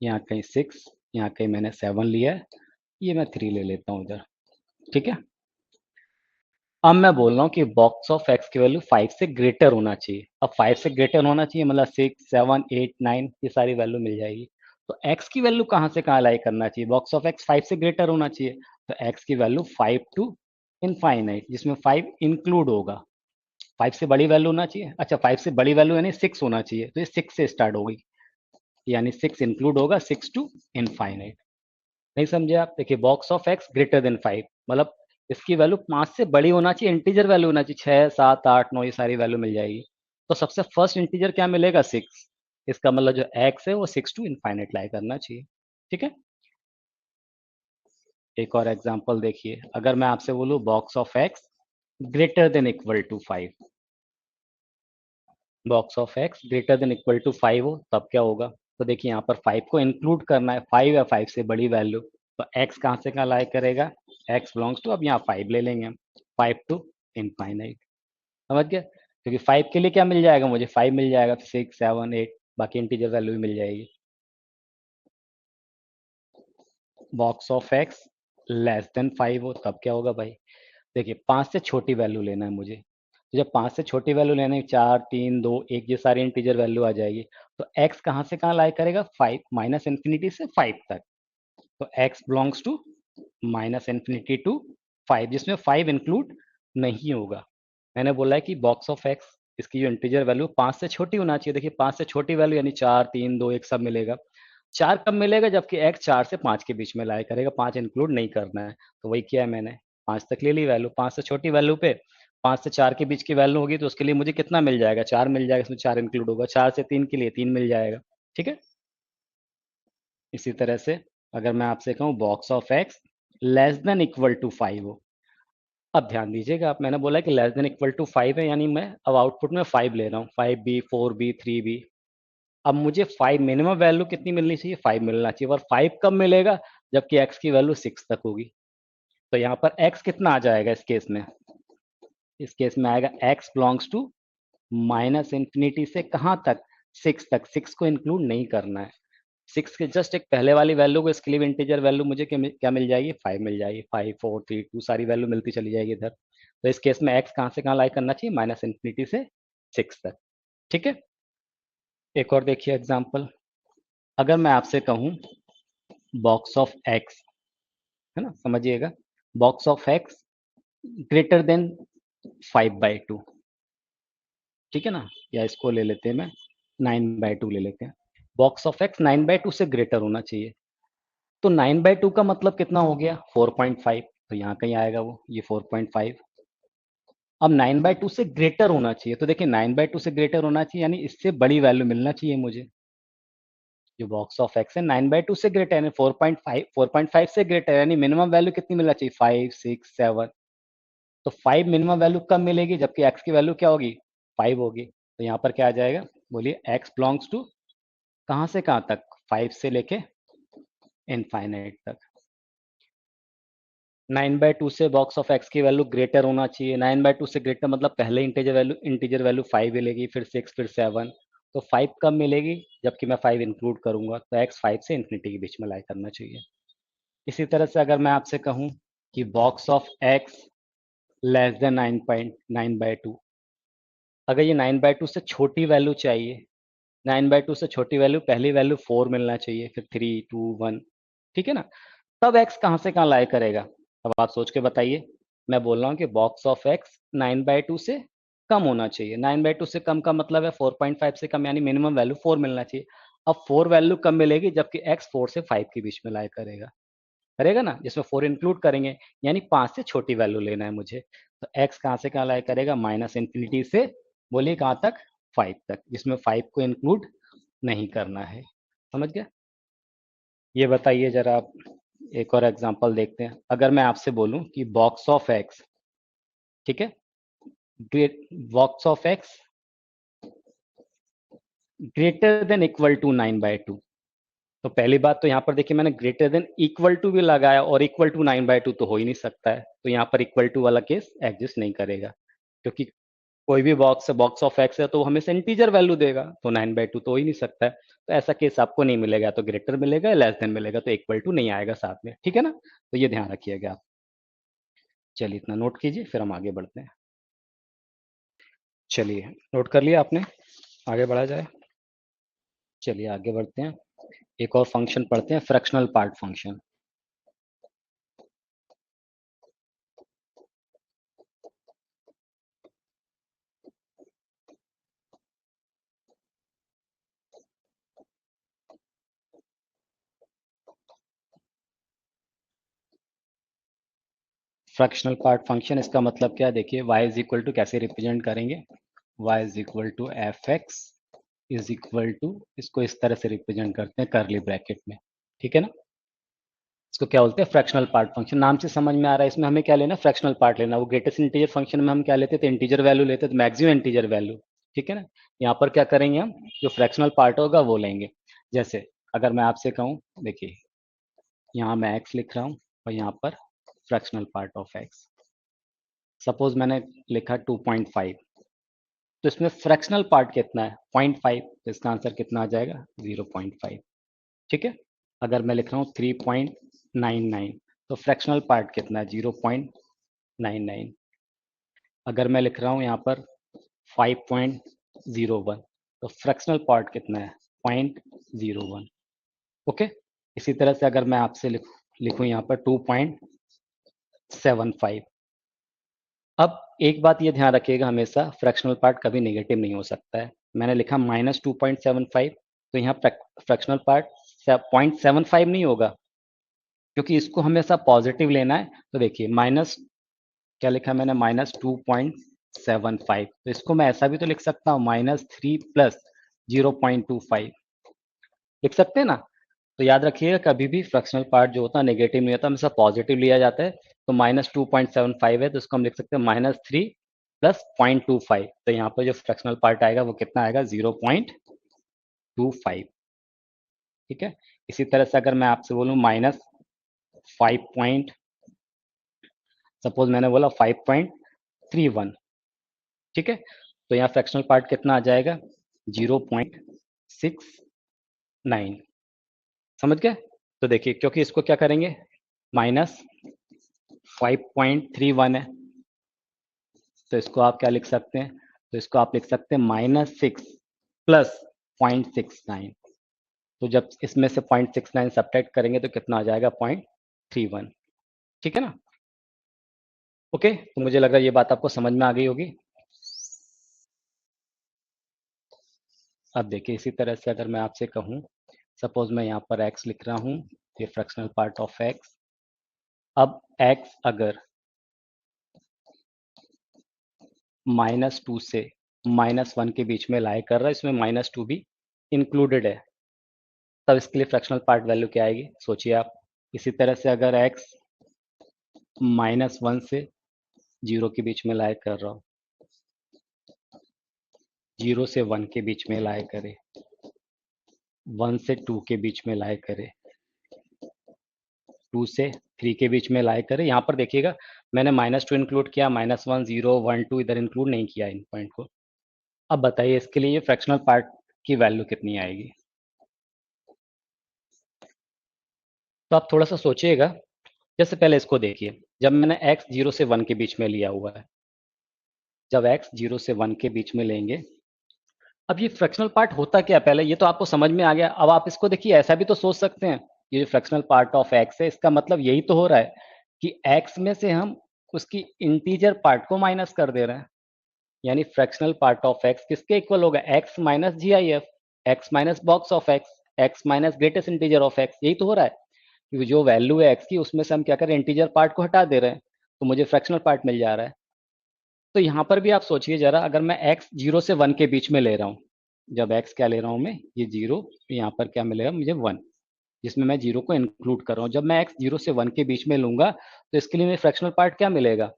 यहाँ कहीं 6, यहाँ कहीं मैंने 7 लिया है, ये मैं 3 ले लेता हूँ इधर। ठीक है, अब मैं बोल रहा हूँ कि बॉक्स ऑफ एक्स की वैल्यू 5 से ग्रेटर होना चाहिए। अब 5 से ग्रेटर होना चाहिए मतलब 6, 7, 8, 9 ये सारी वैल्यू मिल जाएगी। तो एक्स की वैल्यू कहाँ से कहाँ लाई करना चाहिए, बॉक्स ऑफ एक्स 5 से ग्रेटर होना चाहिए, तो एक्स की वैल्यू 5 टू इनफाइनाइट, जिसमें 5 इंक्लूड होगा। 5 से बड़ी वैल्यू होना चाहिए, अच्छा 5 से बड़ी वैल्यू यानी 6 होना चाहिए, तो ये 6 से स्टार्ट होगी, यानी 6 इंक्लूड होगा, 6 टू इनफाइनाइट। नहीं समझे आप, देखिए box of X greater then 5 मतलब इसकी वैल्यू 5 से बड़ी होना चाहिए, इंटीजर वैल्यू होना चाहिए, 6, 7, 8, 9 ये सारी वैल्यू मिल जाएगी। तो सबसे फर्स्ट इंटीजर क्या मिलेगा, 6, इसका मतलब जो एक्स है वो 6 टू इनफाइनाइट लाई करना चाहिए। ठीक है, एक और एग्जांपल देखिए, अगर मैं आपसे बोलूं box of X greater than equal to 5, box of X greater than equal to 5 हो तब क्या होगा, तो देखिए यहाँ पर 5 को इंक्लूड करना है, 5 या 5 से बड़ी वैल्यू, तो x कहाँ से कहाँ लाई करेगा, x बिलोंग्स टू, अब यहाँ 5 ले लेंगे हम, 5 टू इनफाइनाइट। समझ गए, क्योंकि 5 के लिए क्या मिल जाएगा, मुझे 5 मिल जाएगा, 6, 7, 8 बाकी इंटीजर वैल्यू भी मिल जाएगी। Box of X less then 5 हो तब क्या होगा भाई, देखिए 5 से छोटी वैल्यू लेना है मुझे, तो जब 5 से छोटी वैल्यू लेना है, 4, 3, 2, 1 ये सारी इंटीजर वैल्यू आ जाएगी, तो x कहाँ से कहाँ लाई करेगा, 5 माइनस इन्फिनिटी से 5 तक, तो x belongs to minus infinity to 5, जिसमें 5 इंक्लूड नहीं होगा। मैंने बोला है कि बॉक्स ऑफ एक्स इसकी जो इंटीजर वैल्यू 5 से छोटी होना चाहिए, देखिए 5 से छोटी वैल्यू यानी 4, 3, 2, 1 सब मिलेगा। 4 कब मिलेगा, जबकि x 4 से 5 के बीच में लाया करेगा, 5 इंक्लूड नहीं करना है, तो वही किया है मैंने, 5 तक ले ली वैल्यू, 5 से छोटी वैल्यू पे 5 से 4 के बीच की वैल्यू होगी तो उसके लिए मुझे कितना मिल जाएगा, 4 मिल जाएगा, इसमें 4 इंक्लूड होगा, 4 से 3 के लिए 3 मिल जाएगा। ठीक है, इसी तरह से अगर मैं आपसे कहूँ box of X less than equal to 5 हो, अब ध्यान दीजिएगा, आप मैंने बोला कि लेस देन इक्वल टू 5 है, यानी मैं अब आउटपुट में 5 ले रहा हूँ, 5b, 4b, 3b। अब मुझे 5 मिनिमम वैल्यू कितनी मिलनी चाहिए, 5 मिलना चाहिए, और 5 कब मिलेगा, जबकि x की वैल्यू 6 तक होगी। तो यहाँ पर x कितना आ जाएगा इस केस में, इस केस में आएगा x belongs to minus infinity से कहाँ तक, 6 तक, 6 को इंक्लूड नहीं करना है। 6 के जस्ट एक पहले वाली वैल्यू को, इसके लिए इंटीजर वैल्यू मुझे क्या मिल जाएगी, 5 मिल जाएगी, 5, 4, 3, 2 सारी वैल्यू मिलती चली जाएगी इधर। तो इस केस में x कहाँ से कहाँ लाई करना चाहिए, माइनस इन्फिनिटी से 6 तक। ठीक है, एक और देखिए एग्जांपल, अगर मैं आपसे कहूँ बॉक्स ऑफ x, है ना, समझिएगा, box of x greater then 5/2, ठीक है ना, या इसको ले लेते हैं मैं 9/2 ले लेते हैं, बॉक्स ऑफ x 9/2 से ग्रेटर होना चाहिए, तो 9/2 का मतलब कितना हो गया, 4.5, तो यहाँ कहीं आएगा वो, ये 4.5। अब 9/2 से ग्रेटर होना चाहिए, तो देखिए 9/2 से ग्रेटर होना चाहिए यानी इससे बड़ी वैल्यू मिलना चाहिए मुझे, जो बॉक्स ऑफ एक्स है 9/2 से ग्रेटर है, 4.5 से ग्रेटर है, यानी मिनिमम वैल्यू कितनी मिलना चाहिए, 5, 6, 7। तो 5 मिनिमम वैल्यू कब मिलेगी, जबकि एक्स की वैल्यू क्या होगी, 5 होगी। तो यहाँ पर क्या आ जाएगा, बोलिए एक्स बिलोंग्स टू कहाँ से कहाँ तक, 5 से लेके इनफाइनाइट तक। 9/2 से बॉक्स ऑफ एक्स की वैल्यू ग्रेटर होना चाहिए। 9/2 से ग्रेटर मतलब पहले इंटीजर वैल्यू 5 मिलेगी, फिर 6, फिर 7। तो 5 कब मिलेगी, जबकि मैं 5 इंक्लूड करूंगा, तो एक्स 5 से इन्फिनिटी के बीच में लाई करना चाहिए। इसी तरह से अगर मैं आपसे कहूं कि box of X less then 9/2, अगर ये 9/2 से छोटी वैल्यू चाहिए, 9/2 से छोटी वैल्यू, पहली वैल्यू 4 मिलना चाहिए, फिर 3, 2, 1, ठीक है ना। तब एक्स कहाँ से कहाँ लाई करेगा, अब आप सोच के बताइए। मैं बोल रहा हूँ कि बॉक्स ऑफ एक्स 9/2 से कम होना चाहिए। 9/2 से कम का मतलब है 4.5 से कम, यानी मिनिमम वैल्यू 4 मिलना चाहिए। अब 4 वैल्यू कम मिलेगी, जबकि एक्स 4 से 5 के बीच में लाई करेगा, करेगा ना, जिसमें 4 इंक्लूड करेंगे, यानी 5 से छोटी वैल्यू लेना है मुझे। तो एक्स कहाँ से कहाँ लाई करेगा, माइनस इन्फिनिटी से बोलिए कहाँ तक, 5 तक, जिसमें 5 को इंक्लूड नहीं करना है। समझ गया। ये बताइए जरा आप, एक और एग्जांपल देखते हैं। अगर मैं आपसे बोलूं कि बॉक्स ऑफ एक्स, ठीक है, box of X greater than equal to 9/2, तो पहली बात तो यहाँ पर देखिए मैंने ग्रेटर देन इक्वल टू भी लगाया, और इक्वल टू 9/2 तो हो ही नहीं सकता है, तो यहाँ पर इक्वल टू वाला केस एग्जिस्ट नहीं करेगा, क्योंकि कोई भी बॉक्स ऑफ एक्स है तो हमेशा इंटीजर वैल्यू देगा, तो 9/2 तो हो ही नहीं सकता है। तो ऐसा केस आपको नहीं मिलेगा, तो ग्रेटर मिलेगा, लेस देन मिलेगा, तो इक्वल टू नहीं आएगा साथ में, ठीक है ना। तो ये ध्यान रखिएगा आप। चलिए इतना नोट कीजिए, फिर हम आगे बढ़ते हैं। चलिए नोट कर लिया आपने, आगे बढ़ा जाए। चलिए आगे बढ़ते हैं, एक और फंक्शन पढ़ते हैं, fractional part function. Fractional part function, इसका मतलब क्या है, देखिए y इज इक्वल टू कैसे रिप्रेजेंट करेंगे, y is equal to F X is equal to, इसको इस तरह से रिप्रेजेंट करते हैं कर्ली ब्रैकेट में, ठीक है ना। इसको क्या बोलते हैं, फ्रैक्शनल पार्ट फंक्शन। नाम से समझ में आ रहा है, इसमें हमें क्या लेना, फ्रैक्शनल पार्ट लेना। वो ग्रेटेस्ट इंटीजर फंक्शन में हम क्या लेते थे, इंटीजर वैल्यू लेते थे, मैक्सिमम इंटीजर वैल्यू, ठीक है ना। यहाँ पर क्या करेंगे हम, जो फ्रैक्शनल पार्ट होगा वो लेंगे। जैसे अगर मैं आपसे कहूँ, देखिए यहाँ मैं एक्स लिख रहा हूँ, और यहाँ पर fractional part of x, suppose मैंने लिखा 2.5, तो इसमें फ्रैक्शनल पार्ट कितना है, 0.5, तो इसका आंसर कितना आ जाएगा, 0.5, ठीक है। अगर मैं लिख रहा हूँ 3.99, तो फ्रैक्शनल पार्ट कितना है, 0.99। अगर मैं लिख रहा हूँ यहाँ पर 5.01, तो फ्रैक्शनल पार्ट कितना है, 0.01, ओके। इसी तरह से अगर मैं आपसे लिखूँ यहाँ पर 2.75, अब एक बात ये ध्यान रखिएगा, हमेशा फ्रैक्शनल पार्ट कभी नेगेटिव नहीं हो सकता है। मैंने लिखा -2.75, तो यहाँ फ्रैक्शनल पार्ट 0.75 नहीं होगा, क्योंकि इसको हमेशा पॉजिटिव लेना है। तो देखिए माइनस, क्या लिखा मैंने, -2.75, तो इसको मैं ऐसा भी तो लिख सकता हूँ, -3 प्लस 0.25, लिख सकते हैं ना। तो याद रखिएगा, कभी भी फ्रैक्शनल पार्ट जो होता है नेगेटिव नहीं होता, हमेशा पॉजिटिव लिया जाता है। तो -2.75 है, तो इसको हम लिख सकते हैं -3 प्लस 0.25, तो यहाँ पर जो फ्रैक्शनल पार्ट आएगा वो कितना आएगा, 0.25, ठीक है। इसी तरह से अगर मैं आपसे बोलूँ -5 पॉइंट, सपोज मैंने बोला 5.31, ठीक है, तो यहाँ फ्रैक्शनल पार्ट कितना आ जाएगा, 0.69, समझ गए। तो देखिए, क्योंकि इसको क्या करेंगे, -5.31 है, तो इसको आप क्या लिख सकते हैं, तो इसको आप लिख सकते हैं -6 प्लस 0.69, तो जब इसमें से 0.69 सब्ट्रैक्ट करेंगे तो कितना आ जाएगा, 0.31, ठीक है ना। ओके, तो मुझे लग रहा है ये बात आपको समझ में आ गई होगी। अब देखिए, इसी तरह से अगर मैं आपसे कहूँ, सपोज मैं यहाँ पर x लिख रहा हूँ, ये फ्रैक्शनल पार्ट ऑफ x। अब x अगर -2 से -1 के बीच में लाई कर रहा है, इसमें -2 भी इंक्लूडेड है, तब इसके लिए फ्रैक्शनल पार्ट वैल्यू क्या आएगी, सोचिए आप। इसी तरह से अगर x -1 से 0 के बीच में लाया कर रहा हूँ, 0 से 1 के बीच में लाया करे, 1 से 2 के बीच में लाया करे, 2 से 3 के बीच में लाया करे। यहाँ पर देखिएगा मैंने -2 इंक्लूड किया, -1 0 1 2 इधर इंक्लूड नहीं किया इन पॉइंट को। अब बताइए इसके लिए ये फ्रैक्शनल पार्ट की वैल्यू कितनी आएगी। तो आप थोड़ा सा सोचिएगा। जैसे पहले इसको देखिए, जब मैंने x 0 से 1 के बीच में लिया हुआ है, जब x 0 से 1 के बीच में लेंगे, अब ये फ्रैक्शनल पार्ट होता क्या है, पहले ये तो आपको समझ में आ गया। अब आप इसको देखिए, ऐसा भी तो सोच सकते हैं, ये जो फ्रैक्शनल पार्ट ऑफ x है, इसका मतलब यही तो हो रहा है कि x में से हम उसकी इंटीजर पार्ट को माइनस कर दे रहे हैं। यानी फ्रैक्शनल पार्ट ऑफ x किसके इक्वल होगा, x minus GIF, x minus box of x, x minus greatest integer of x। यही तो हो रहा है कि जो वैल्यू है x की, उसमें से हम क्या करें, इंटीजर पार्ट को हटा दे रहे हैं, तो मुझे फ्रैक्शनल पार्ट मिल जा रहा है। तो यहाँ पर भी आप सोचिए जरा, अगर मैं x 0 से 1 के बीच में ले रहा हूँ, जब x क्या ले रहा हूँ मैं, ये 0, यहाँ पर क्या मिलेगा मुझे 1, जिसमें मैं 0 को इंक्लूड कर रहा हूँ। जब मैं x 0 से 1 के बीच में लूंगा तो इसके लिए मुझे फ्रैक्शनल पार्ट क्या मिलेगा,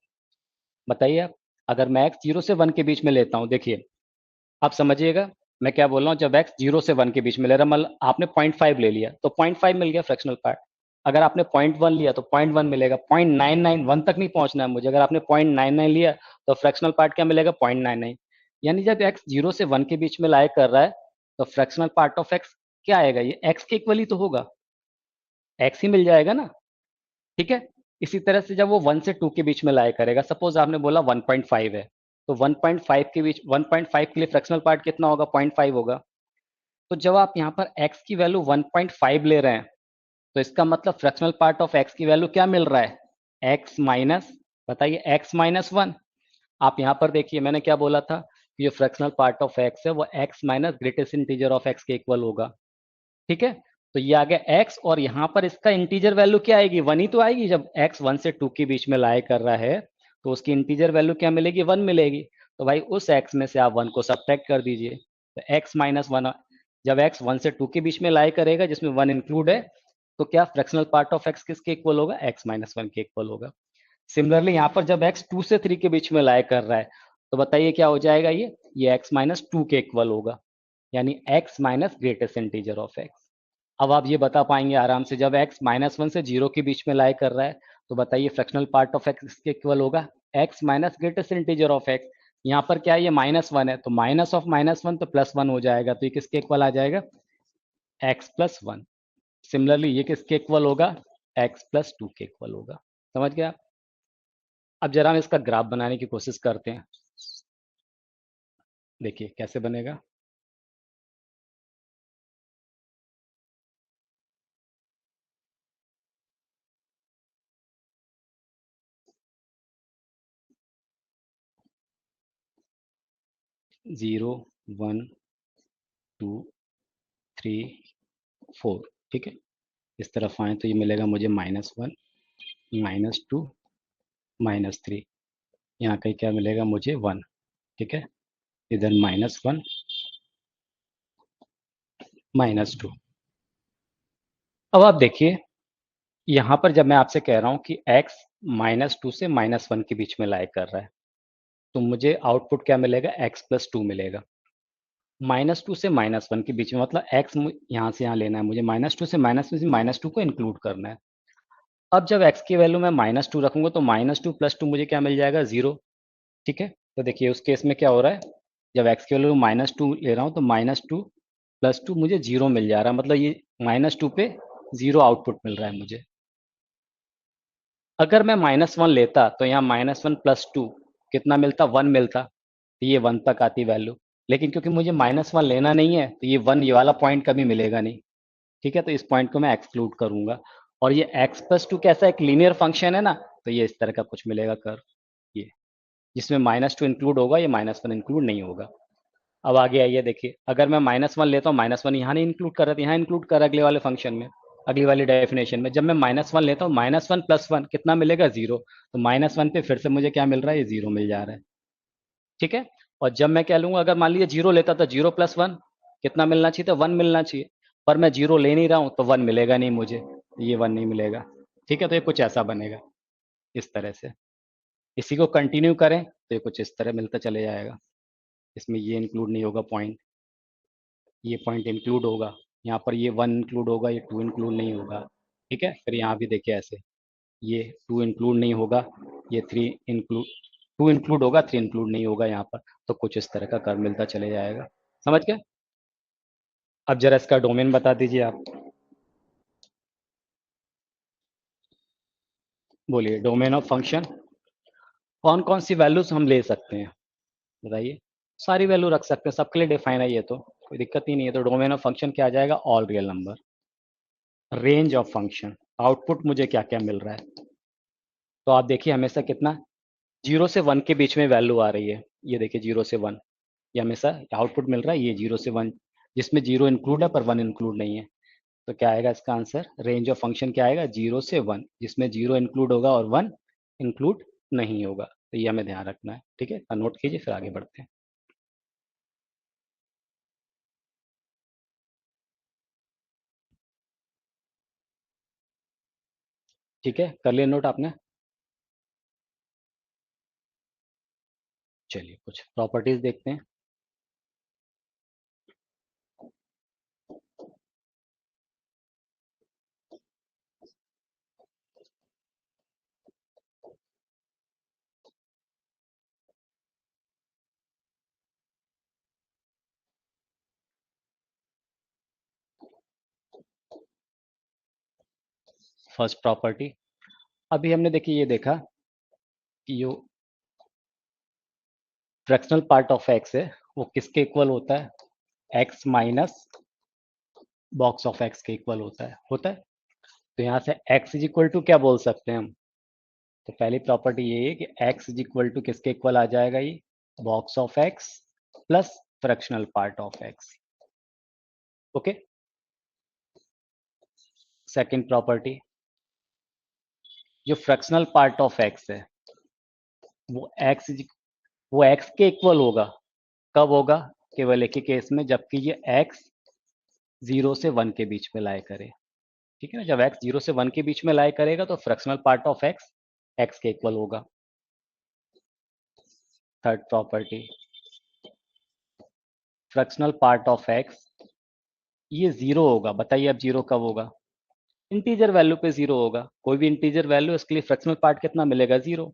बताइए आप। अगर मैं x 0 से 1 के बीच में लेता हूँ, देखिए आप समझिएगा मैं क्या बोल रहा हूँ। जब x 0 से 1 के बीच में ले रहा, मतलब आपने 0.5 ले लिया तो 0.5 मिल गया फ्रैक्शनल पार्ट। अगर आपने 0.1 लिया तो 0.1 मिलेगा, 0.99 1 तक नहीं पहुंचना है मुझे। अगर आपने 0.99 लिया तो फ्रैक्शनल पार्ट क्या मिलेगा, 0.99। यानी जब x 0 से 1 के बीच में लाया कर रहा है तो फ्रैक्शनल पार्ट ऑफ x क्या आएगा, ये x के इक्वल ही तो होगा, x ही मिल जाएगा ना। ठीक है। इसी तरह से जब वो 1 से 2 के बीच में लाया करेगा, सपोज आपने बोला 1.5 है, तो 1.5 के बीच, 1.5 के लिए फ्रैक्शनल पार्ट कितना होगा, 0.5 होगा। तो जब आप यहाँ पर x की वैल्यू 1.5 ले रहे हैं, तो इसका मतलब फ्रैक्शनल पार्ट ऑफ x की वैल्यू क्या मिल रहा है, x माइनस, बताइए x माइनस 1। आप यहाँ पर देखिए मैंने क्या बोला था कि जो फ्रैक्शनल पार्ट ऑफ x है वो x minus greatest integer of x के इक्वल होगा। ठीक है। तो ये आ गया x, और यहाँ पर इसका इंटीजर वैल्यू क्या आएगी, 1 ही तो आएगी। जब x 1 से 2 के बीच में लाया कर रहा है तो उसकी इंटीजर वैल्यू क्या मिलेगी, 1 मिलेगी। तो भाई उस x में से आप 1 को सब्ट्रैक्ट कर दीजिए, तो x माइनस 1। जब x 1 से 2 के बीच में लाया करेगा जिसमें 1 इंक्लूड है, तो क्या फ्रैक्शनल पार्ट ऑफ x किसके इक्वल होगा, x माइनस 1 के इक्वल होगा। सिमिलरली यहाँ पर जब x 2 से 3 के बीच में लाया कर रहा है, तो बताइए क्या हो जाएगा, ये x माइनस 2 के इक्वल होगा, यानी x minus greatest integer of x। अब आप ये बता पाएंगे आराम से, जब x -1 से 0 के बीच में लाया कर रहा है, तो बताइए फ्रैक्शनल पार्ट ऑफ x किसके इक्वल होगा, x minus greatest integer of x। यहाँ पर क्या है, ये -1 है, तो माइनस ऑफ -1 तो +1 हो जाएगा, तो ये किसके इक्वल आ जाएगा, x प्लस 1। सिमिलरली ये किसके इक्वल होगा, x प्लस 2 के इक्वल होगा। समझ गया। अब जरा हम इसका ग्राफ बनाने की कोशिश करते हैं, देखिए कैसे बनेगा। जीरो, 1, 2, 3, 4। ठीक है। इस तरफ आए तो ये मिलेगा मुझे -1, -2, -3। यहाँ कहीं क्या मिलेगा मुझे, 1। ठीक है। इधर -1, -2। अब आप देखिए यहाँ पर जब मैं आपसे कह रहा हूँ कि x -2 से -1 के बीच में लाया कर रहा है, तो मुझे आउटपुट क्या मिलेगा, x प्लस 2 मिलेगा। -2 से -1 के बीच में, मतलब x यहाँ से यहाँ लेना है मुझे, -2 से -2 को इंक्लूड करना है। अब जब x की वैल्यू मैं -2 रखूंगा तो -2 + 2 मुझे क्या मिल जाएगा, 0। ठीक है। तो देखिए उस केस में क्या हो रहा है, जब x की वैल्यू -2 ले रहा हूँ तो -2 + 2 मुझे 0 मिल जा रहा है, मतलब ये -2 पे 0 आउटपुट मिल रहा है मुझे। अगर मैं -1 लेता तो यहाँ -1 + 2 कितना मिलता, 1 मिलता, तो ये 1 तक आती वैल्यू। लेकिन क्योंकि मुझे -1 लेना नहीं है तो ये 1, ये वाला पॉइंट कभी मिलेगा नहीं। ठीक है। तो इस पॉइंट को मैं एक्सक्लूड करूंगा। और ये x + 2 कैसा, एक लीनियर फंक्शन है ना, तो ये इस तरह का कुछ मिलेगा कर्व, ये जिसमें -2 इंक्लूड होगा, ये -1 इंक्लूड नहीं होगा। अब आगे आइए देखिए, अगर मैं -1 लेता हूँ, -1 यहाँ नहीं इंक्लूड कर रहा था, यहाँ इंक्लूड कर अगले वाले फंक्शन में, अगली वाली डेफिनेशन में। जब मैं -1 लेता हूँ, -1 + 1 कितना मिलेगा, 0। तो -1 पे फिर से मुझे क्या मिल रहा है, ये 0 मिल जा रहा है। ठीक है। और जब मैं क्या लूंगा, अगर मान लीजिए 0 लेता तो 0 + 1 कितना मिलना चाहिए था, 1 मिलना चाहिए। पर मैं जीरो ले नहीं रहा हूं तो वन मिलेगा नहीं मुझे, ये वन नहीं मिलेगा। ठीक है, तो ये कुछ ऐसा बनेगा इस तरह से। इसी को कंटिन्यू करें तो ये कुछ इस तरह मिलता चले जाएगा। इसमें ये इंक्लूड नहीं होगा पॉइंट, ये पॉइंट इंक्लूड होगा, यहाँ पर ये वन इंक्लूड होगा, ये टू इंक्लूड नहीं होगा। ठीक है, फिर यहाँ भी देखिए ऐसे, ये टू इंक्लूड नहीं होगा, ये थ्री इंक्लूड, टू इंक्लूड होगा, थ्री इंक्लूड नहीं होगा यहाँ पर। तो कुछ इस तरह का कर्व मिलता चले जाएगा। समझ गए? अब जरा इसका डोमेन बता दीजिए आप। बोलिए, डोमेन ऑफ फंक्शन कौन कौन सी वैल्यूज हम ले सकते हैं, बताइए। सारी वैल्यू रख सकते हैं, सबके लिए डिफाइन है ये, तो कोई दिक्कत ही नहीं है। तो डोमेन ऑफ फंक्शन क्या आ जाएगा, all real number. Range of function, output मुझे क्या क्या मिल रहा है, तो आप देखिए हमेशा कितना, जीरो से वन के बीच में वैल्यू आ रही है। ये देखिए जीरो से वन, ये हमेशा आउटपुट मिल रहा है, ये जीरो से वन, जिसमें जीरो इंक्लूड है पर वन इंक्लूड नहीं है। तो क्या आएगा इसका आंसर, रेंज ऑफ फंक्शन क्या आएगा, जीरो से वन, जिसमें जीरो इंक्लूड होगा और वन इंक्लूड नहीं होगा। तो ये हमें ध्यान रखना है। ठीक है, नोट कीजिए, फिर आगे बढ़ते हैं। ठीक है, कर लिया नोट आपने? चलिए कुछ प्रॉपर्टीज देखते हैं। फर्स्ट प्रॉपर्टी, अभी हमने देखिए ये देखा कि जो फ्रैक्शनल पार्ट ऑफ एक्स है वो किसके इक्वल होता है, x minus box of X के इक्वल होता है। तो यहाँ से x इज इक्वल टू क्या बोल सकते हैं हम, तो पहली प्रॉपर्टी ये है कि x इज इक्वल टू किसके इक्वल आ जाएगा, ये box of x plus fractional part of x। Okay, second property, जो फ्रैक्शनल पार्ट ऑफ x है वो वो x के इक्वल होगा, कब होगा, केवल एक ही केस में, जबकि ये x जीरो से वन के बीच में लाए करे। ठीक है ना, जब x जीरो से वन के बीच में लाए करेगा तो फ्रैक्शनल पार्ट ऑफ x के इक्वल होगा। Third property, fractional part of x ये जीरो होगा। बताइए अब जीरो कब होगा, इंटीजर वैल्यू पे जीरो होगा। कोई भी इंटीजर वैल्यू, इसके लिए फ्रैक्शनल पार्ट कितना मिलेगा, zero,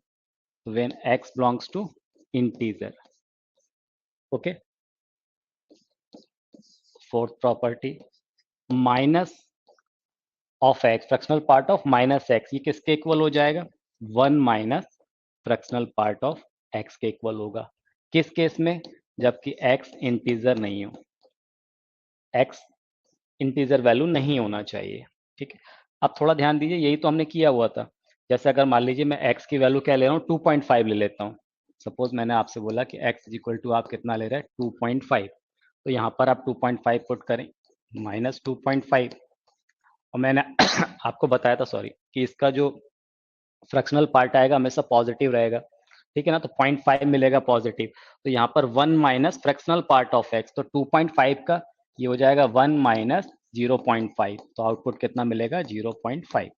when x belongs to integer. Okay, fourth property, minus of X, fractional part of minus X, ये किसके इक्वल हो जाएगा, one minus fractional part of X के इक्वल होगा। किस केस में, जबकि x इंटीजर नहीं हो, x इंटीजर वैल्यू नहीं होना चाहिए। ठीक है, अब थोड़ा ध्यान दीजिए, यही तो हमने किया हुआ था। जैसे अगर मान लीजिए मैं x की वैल्यू क्या ले रहा हूँ, 2.5 ले लेता हूँ। सपोज मैंने आपसे बोला कि x इज इक्वल टू आप कितना ले रहे हैं, 2.5। तो यहाँ पर आप 2.5 पुट करें, माइनस 2.5, और मैंने आपको बताया था, सॉरी, कि इसका जो फ्रैक्शनल पार्ट आएगा हमेशा पॉजिटिव रहेगा। ठीक है ना, तो 0.5 मिलेगा पॉजिटिव। तो यहाँ पर one minus fractional part of x, तो 2.5 का ये हो जाएगा वन माइनस 0.5, तो आउटपुट कितना मिलेगा, 0.5।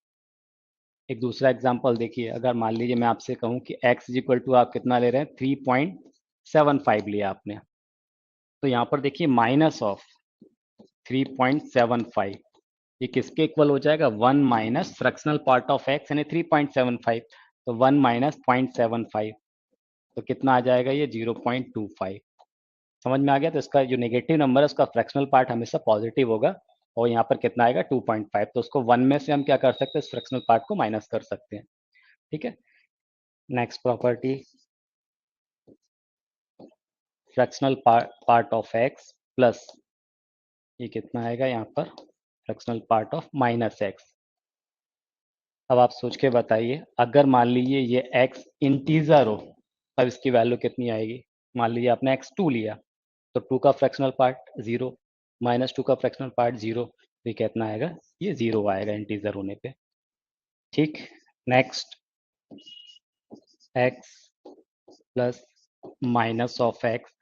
एक दूसरा एग्जांपल देखिए, अगर मान लीजिए मैं आपसे कहूँ कि x इज इक्वल टू आप कितना ले रहे हैं, 3.75 लिया आपने। तो यहाँ पर देखिए माइनस ऑफ 3.75, ये किसके इक्वल हो जाएगा, one minus fractional part of x यानी 3.75, तो वन माइनस 0.75, तो कितना आ जाएगा ये, 0.25। समझ में आ गया? तो इसका जो नेगेटिव नंबर है उसका फ्रैक्शनल पार्ट हमेशा पॉजिटिव होगा, और यहाँ पर कितना आएगा, 2.5। तो उसको वन में से हम क्या कर सकते हैं, इस फ्रैक्शनल पार्ट को माइनस कर सकते हैं। ठीक है, next property, fractional part of X plus, ये कितना आएगा यहाँ पर, fractional part of minus x. अब आप सोच के बताइए, अगर मान लीजिए ये x इंटीजर हो, तब इसकी वैल्यू कितनी आएगी। मान लीजिए आपने x2 लिया, तो 2 का फ्रैक्शनल पार्ट जीरो, माइनस 2 का फ्रैक्शनल पार्ट जीरो, तो ये कितना आएगा, ये जीरो आएगा इंटीजर होने पे। ठीक, next, x plus minus of x।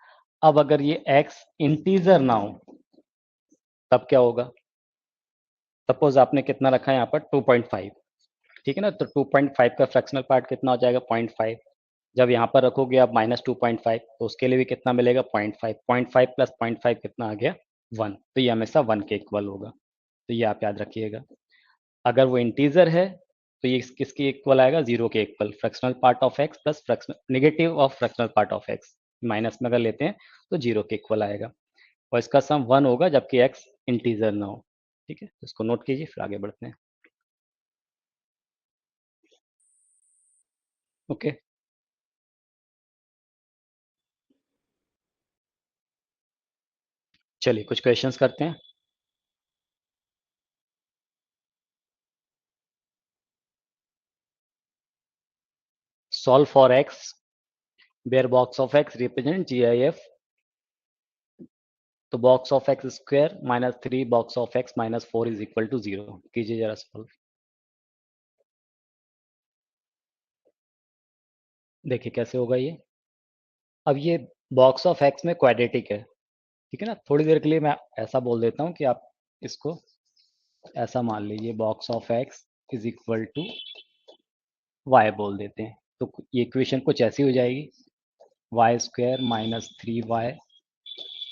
अब अगर ये x इंटीजर ना हो तब क्या होगा, सपोज आपने कितना रखा है यहाँ पर 2.5, ठीक है ना, तो 2.5 का फ्रैक्शनल पार्ट कितना हो जाएगा 0.5। जब यहाँ पर रखोगे आप -2.5 तो उसके लिए भी कितना मिलेगा 0.5, 0.5 प्लस 0.5 कितना आ गया 1, तो ये हमेशा 1 के इक्वल होगा, तो ये आप याद रखिएगा। अगर वो इंटीजर है तो ये किसके इक्वल आएगा 0 के equal, fractional part of X plus fractional negative of fractional part of x, minus में अगर लेते हैं तो 0 के इक्वल आएगा, और इसका सम 1 होगा जबकि एक्स इंटीजर ना हो। ठीक है, इसको नोट कीजिए, फिर आगे बढ़ते हैं। ओके, चलिए कुछ क्वेश्चंस करते हैं। Solve for X where box of X represent GIF, तो box of x square -3 box of X -4 is equal to 0, कीजिए जरा सॉल्व। देखिए कैसे होगा ये। अब ये बॉक्स ऑफ एक्स में क्वाड्रेटिक है, ठीक है ना, थोड़ी देर के लिए मैं ऐसा बोल देता हूँ कि आप इसको ऐसा मान लीजिए, box of x is equal to Y बोल देते हैं, तो ये इक्वेशन कुछ ऐसी हो जाएगी, Y square -3y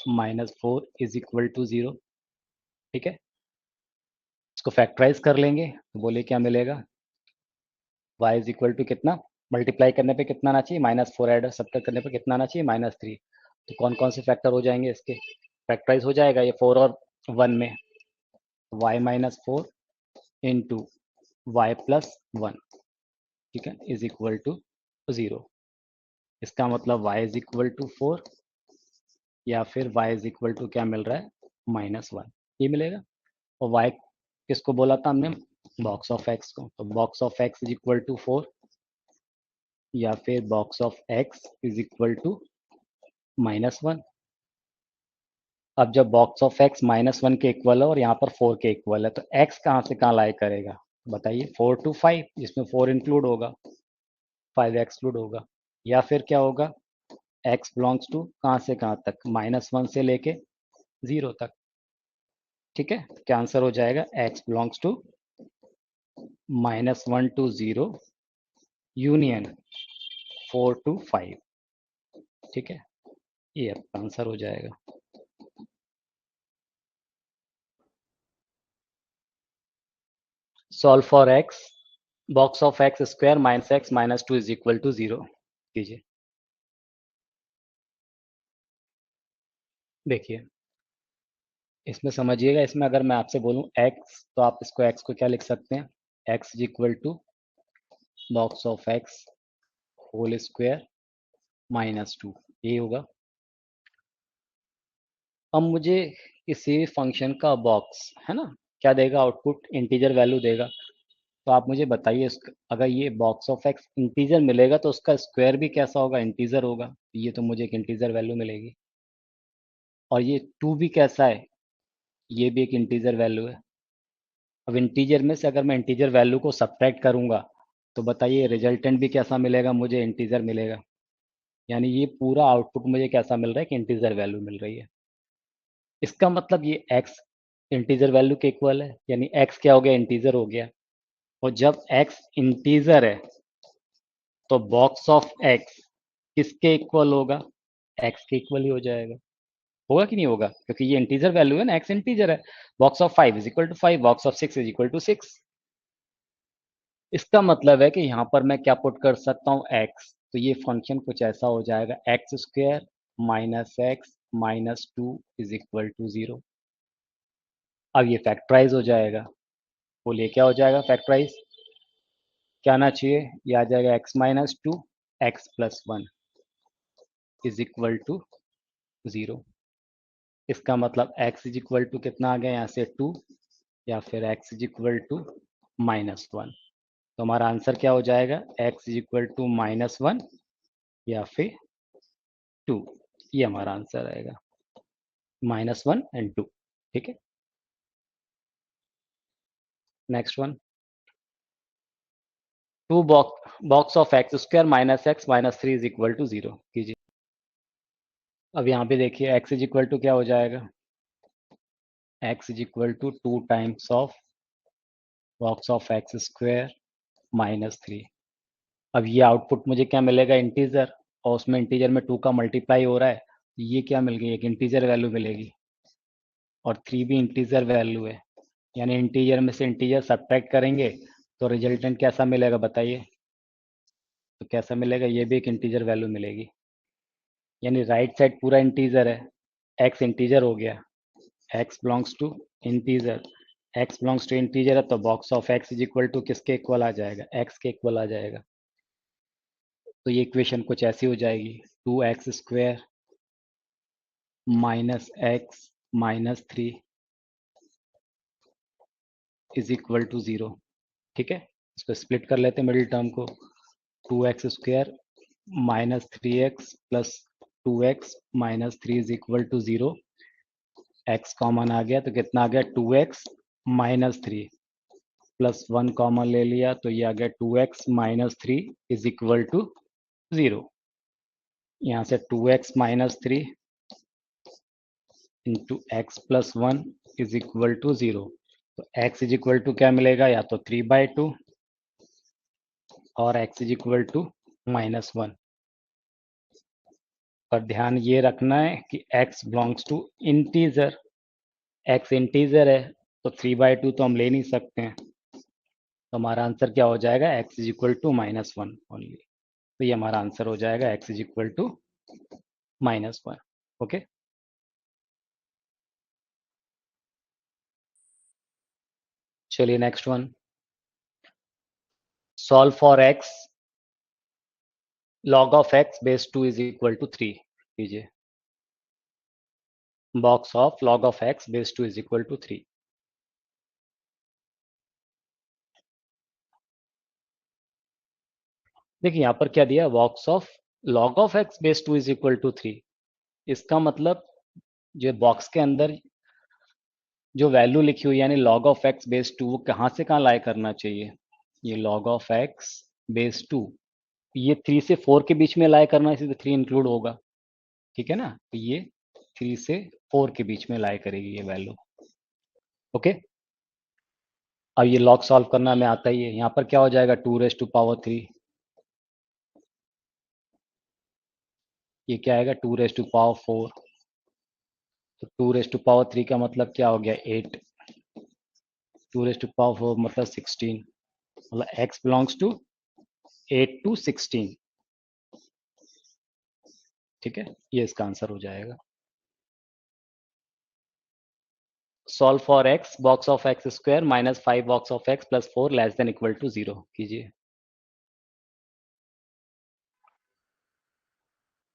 -4 is equal to 0। ठीक है, इसको फैक्टराइज कर लेंगे तो बोले क्या मिलेगा, y इज इक्वल टू कितना, मल्टीप्लाई करने पे कितना आना चाहिए -4, ऐड सब्ट्रैक्ट करने पे कितना आना चाहिए -3, तो कौन कौन से फैक्टर हो जाएंगे इसके, फैक्टराइज हो जाएगा ये 4 और 1 में, y -4 इंटू वाई प्लस 1, ठीक है, इज इक्वल टू 0। इसका मतलब y इज इक्वल टू 4 या फिर y इज इक्वल टू क्या मिल रहा है -1, ये मिलेगा। और y किसको बोला था हमने, बॉक्स ऑफ एक्स को, तो box of x is equal to 4 या फिर box of x is equal to -1। अब जब बॉक्स ऑफ एक्स -1 के इक्वल है और यहाँ पर 4 के इक्वल है, तो x कहाँ से कहाँ लाई करेगा बताइए, 4 to 5, जिसमें 4 इंक्लूड होगा, 5 एक्सक्लूड होगा, या फिर क्या होगा, x बिलोंग्स टू कहाँ से कहाँ तक, -1 से लेके 0 तक। ठीक है, क्या आंसर हो जाएगा, x belongs to -1 to 0 union 4 to 5। ठीक है, ये आपका आंसर हो जाएगा। Solve for x box of x square -x -2 is equal to 0 कीजिए। देखिए इसमें समझिएगा, इसमें अगर मैं आपसे बोलूं x, तो आप इसको x को क्या लिख सकते हैं, x is equal to box of x whole square -2, ये होगा। अब मुझे किसी भी फंक्शन का बॉक्स है ना क्या देगा, आउटपुट इंटीजर वैल्यू देगा, तो आप मुझे बताइए अगर ये बॉक्स ऑफ एक्स इंटीजर मिलेगा तो उसका स्क्वायर भी कैसा होगा, इंटीजर होगा, ये तो मुझे एक इंटीजर वैल्यू मिलेगी। और ये 2 भी कैसा है, ये भी एक इंटीजर वैल्यू है। अब इंटीजर में से अगर मैं इंटीजर वैल्यू को सब्ट्रैक्ट करूंगा तो बताइए रिजल्टेंट भी कैसा मिलेगा, मुझे इंटीजर मिलेगा। यानी ये पूरा आउटपुट मुझे कैसा मिल रहा है कि इंटीजर वैल्यू मिल रही है। इसका मतलब ये x इंटीजर वैल्यू के इक्वल है, यानी x क्या हो गया, इंटीजर हो गया। और जब x इंटीजर है तो बॉक्स ऑफ x किसके इक्वल होगा, x के इक्वल ही हो जाएगा, होगा कि नहीं होगा, क्योंकि ये इंटीजर वैल्यू है ना, x इंटीजर है। Box of 5 is equal to 5, box of 6 is equal to 6। इसका मतलब है कि यहाँ पर मैं क्या पुट कर सकता हूँ, x, तो ये फंक्शन कुछ ऐसा हो जाएगा, X square -x -2 is equal to 0। अब ये फैक्टराइज हो जाएगा, बोलिए क्या हो जाएगा फैक्टराइज, क्या आना चाहिए, ये आ जाएगा x -2 x+1 is equal to 0। इसका मतलब x इज इक्वल टू कितना आ गया यहाँ से 2, या फिर x इज इक्वल टू -1, तो हमारा आंसर क्या हो जाएगा, x इज इक्वल टू -1 या फिर 2, ये हमारा आंसर आएगा, -1 एंड 2। ठीक है, next one, 2 box of x square -x -3 is equal to 0 कीजिए। अब यहाँ पे देखिए x इज इक्वल टू क्या हो जाएगा, x is equal to 2 times of box of x square -3। अब ये आउटपुट मुझे क्या मिलेगा, इंटीजर, और उसमें इंटीजर में 2 का मल्टीप्लाई हो रहा है, तो ये क्या मिल गई, एक इंटीजर वैल्यू मिलेगी, और 3 भी इंटीजर वैल्यू है, यानी इंटीजर में से इंटीजर सब्ट्रैक्ट करेंगे तो रिजल्टेंट कैसा मिलेगा बताइए, तो कैसा मिलेगा, ये भी एक इंटीजर वैल्यू मिलेगी, यानी राइट साइड पूरा इंटीजर है, एक्स इंटीजर हो गया, X belongs to integer, X belongs to integer है तो box of x is equal to किसके इक्वल आ जाएगा, एक्स के इक्वल आ जाएगा। तो ये इक्वेशन कुछ ऐसी हो जाएगी, 2x² minus X -3 is equal to 0। ठीक है, इसको स्प्लिट कर लेते हैं मिडिल टर्म को, 2x² -3x plus 2x -3 is equal to 0। x common आ गया तो कितना आ गया, 2x -3 प्लस 1 कॉमन ले लिया तो ये आ गया 2x -3 इज इक्वल टू 0। यहाँ से 2x -3 into X plus 1 is equal to 0। तो x इज इक्वल टू क्या मिलेगा, या तो 3/2 और x इज इक्वल टू -1। पर ध्यान ये रखना है कि x belongs to integer, x integer है तो 3/2 तो हम ले नहीं सकते हैं, तो हमारा आंसर क्या हो जाएगा, x is equal to -1 only. तो ये हमारा आंसर हो जाएगा x is equal to -1। Okay, चलिए next one, solve for x log of x base 2 is equal to 3 कीजिए, box of log of x base 2 is equal to 3। देखिए यहाँ पर क्या दिया, box of log of x base 2 is equal to 3। इसका मतलब जो बॉक्स के अंदर जो वैल्यू लिखी हुई यानी log of x बेस 2 वो कहाँ से कहाँ लाई करना चाहिए, ये log of x बेस 2 ये 3 से 4 के बीच में लाई करना, इसी 3 इंक्लूड होगा, ठीक है ना, तो ये 3 से 4 के बीच में लाई करेगी ये वैल्यू। ओके, अब ये log सॉल्व करना हमें आता ही है, यहाँ पर क्या हो जाएगा 2⁻3, ये क्या आएगा 2⁻4, तो 2⁻3 का मतलब क्या हो गया 8, 2⁻4 मतलब 16, मतलब x बिलोंग्स टू 8 to 16। ठीक है, ये इसका आंसर हो जाएगा। Solve for x box of x square -5 box of x plus 4 less than equal to 0 कीजिए।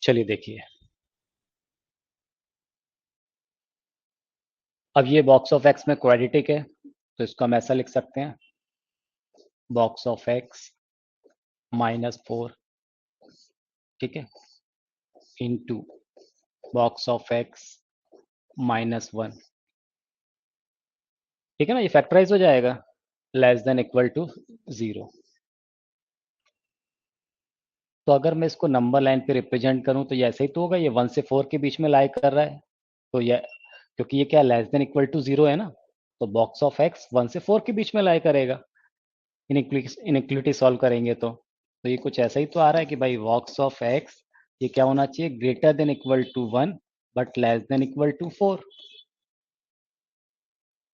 चलिए देखिए, अब ये बॉक्स ऑफ x में क्वाड्रेटिक है तो इसको हम ऐसा लिख सकते हैं, बॉक्स ऑफ x -4, ठीक है, इनटू बॉक्स ऑफ x -1, ठीक है ना, ये फैक्टराइज हो जाएगा लेस देन इक्वल टू 0। तो अगर मैं इसको नंबर लाइन पे रिप्रेजेंट करूं तो ये ऐसे ही तो होगा, ये 1 से 4 के बीच में लाई कर रहा है, तो ये क्योंकि ये क्या लेस देन इक्वल टू 0 है ना, तो बॉक्स ऑफ x 1 से 4 के बीच में लाई करेगा, इनइक्वलिटी सॉल्व करेंगे तो ये कुछ ऐसा ही तो आ रहा है कि भाई बॉक्स ऑफ x ये क्या होना चाहिए, greater than equal to 1 but less than equal to 4।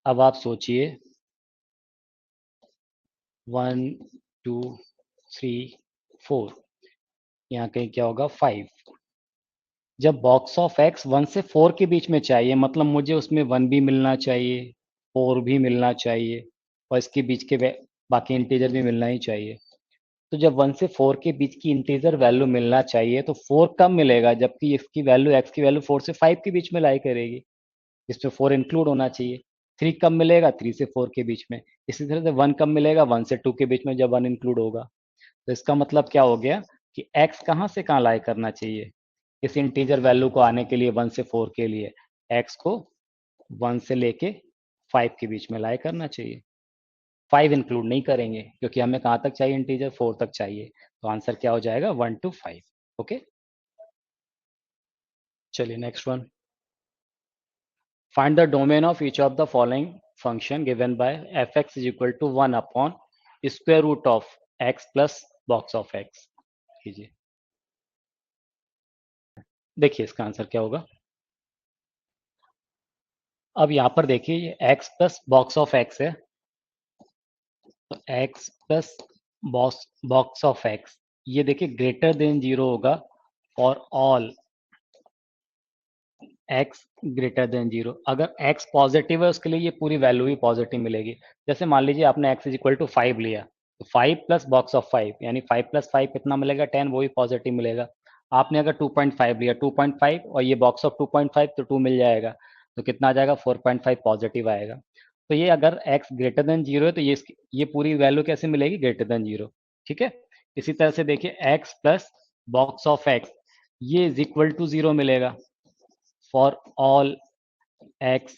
अब आप सोचिए 1 2 3 4, यहाँ कहीं क्या होगा 5। जब बॉक्स ऑफ x 1 से 4 के बीच में चाहिए मतलब मुझे उसमें 1 भी मिलना चाहिए, 4 भी मिलना चाहिए, और इसके बीच के बाकी इंटीजर भी मिलना ही चाहिए। तो जब 1 से 4 के बीच की इंटीजर वैल्यू मिलना चाहिए तो 4 कम मिलेगा, जबकि इसकी वैल्यू x की वैल्यू 4 से 5 के बीच में लाई करेगी, इसमें 4 इंक्लूड होना चाहिए। 3 कम मिलेगा 3 से 4 के बीच में, इसी तरह से 1 कम मिलेगा 1 से 2 के बीच में जब 1 इंक्लूड होगा। तो इसका मतलब क्या हो गया कि x कहाँ से कहाँ लाई करना चाहिए, इस इंटीजर वैल्यू को आने के लिए 1 से 4 के लिए x को 1 से लेके 5 के बीच में लाई करना चाहिए। 5 इंक्लूड नहीं करेंगे क्योंकि हमें कहाँ तक चाहिए इंटीजर, 4 तक चाहिए, तो आंसर क्या हो जाएगा 1 to 5। ओके, चलिए next one, find the domain of each of the following function given by F X is equal to 1 upon square root of X plus box of X कीजिए। देखिए इसका आंसर क्या होगा। अब यहां पर देखिए ये x plus box of x है, तो x plus box of X ये देखिए ग्रेटर देन जीरो होगा for all x greater than zero. अगर एक्स पॉजिटिव है उसके लिए ये पूरी वैल्यू ही पॉजिटिव मिलेगी। जैसे मान लीजिए आपने एक्स इज इक्वल टू 5 लिया, तो 5 प्लस बॉक्स ऑफ 5 यानी 5 प्लस 5 कितना मिलेगा 10, वो भी पॉजिटिव मिलेगा। आपने अगर 2.5 लिया, 2.5 और ये बॉक्स ऑफ 2.5 तो 2 मिल जाएगा, तो कितना आ जाएगा 4.5 पॉजिटिव आएगा। तो ये अगर एक्स ग्रेटर देन जीरो है तो ये पूरी वैल्यू कैसे मिलेगी ग्रेटर देन जीरो। ठीक है, इसी तरह से देखिए X plus box of X ये इज इक्वल टू जीरो मिलेगा फॉर ऑल एक्स,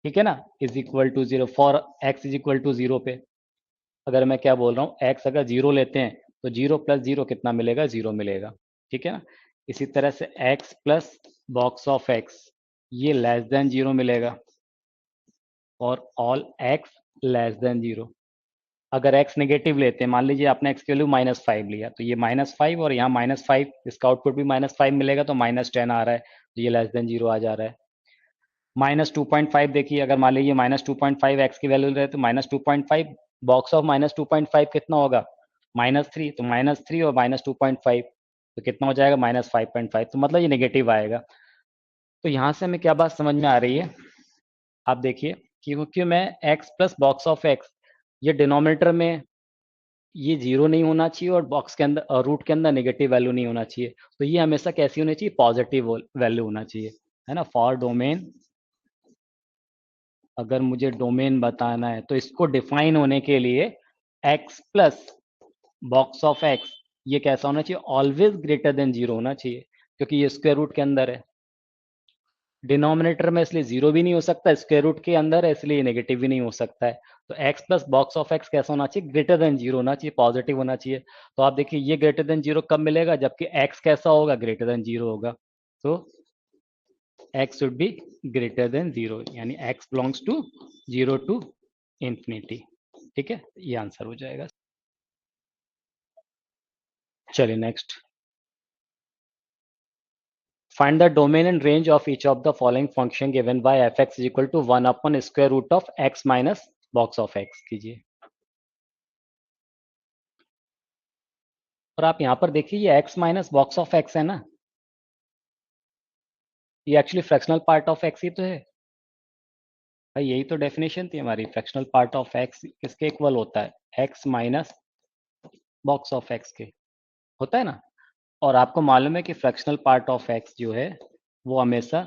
ठीक है ना, is equal to zero for X is equal to zero पे। अगर मैं क्या बोल रहा हूँ एक्स अगर जीरो लेते हैं तो जीरो प्लस जीरो कितना मिलेगा जीरो मिलेगा। ठीक है ना, इसी तरह से x plus box of X ये लेस देन जीरो मिलेगा और all x less than zero. अगर x नेगेटिव लेते हैं, मान लीजिए आपने x की वैल्यू -5 लिया, तो ये -5 और यहाँ -5, इसका आउटपुट भी -5 मिलेगा, तो -10 आ रहा है, तो ये लेस देन जीरो आ जा रहा है। -2.5 देखिए, अगर मान लीजिए -2.5 एक्स की वैल्यू रहे तो -2.5 बॉक्स ऑफ -2.5 कितना होगा -3, तो -3 और -2.5 तो कितना हो जाएगा -5.5, तो मतलब ये नेगेटिव आएगा। तो यहाँ से हमें क्या बात समझ में आ रही है, आप देखिए क्योंकि मैं x plus box of x ये डिनोमिनेटर में ये जीरो नहीं होना चाहिए और बॉक्स के अंदर रूट के अंदर नेगेटिव वैल्यू नहीं होना चाहिए, तो ये हमेशा कैसी होनी चाहिए पॉजिटिव वैल्यू होना चाहिए, है ना। फॉर डोमेन, अगर मुझे डोमेन बताना है तो इसको डिफाइन होने के लिए x plus box of x ये कैसा होना चाहिए ऑलवेज ग्रेटर देन जीरो होना चाहिए, क्योंकि ये स्क्वायर रूट के अंदर है। डिनोमिनेटर में इसलिए जीरो भी नहीं हो सकता, स्क्वायर रूट के अंदर है इसलिए नेगेटिव भी नहीं हो सकता है। तो x plus box of x कैसा होना चाहिए ग्रेटर देन जीरो होना चाहिए, पॉजिटिव होना चाहिए। तो आप देखिए ये ग्रेटर देन जीरो कब मिलेगा जबकि x कैसा होगा ग्रेटर देन जीरो होगा, तो x should be greater than zero, यानी x belongs to zero to infinity. ठीक है, ये आंसर हो जाएगा। चलिए next, find the domain and range of each of the following function given by f(x) is equal to 1 upon square root of x minus box of x कीजिए। और आप यहाँ पर देखिए ये x minus box of x है ना, ये actually fractional part of x ही तो है भाई, यही तो डेफिनेशन थी हमारी, फ्रैक्शनल पार्ट ऑफ x किसके इक्वल होता है x minus box of x के, होता है ना। और आपको मालूम है कि फ्रैक्शनल पार्ट ऑफ x जो है वो हमेशा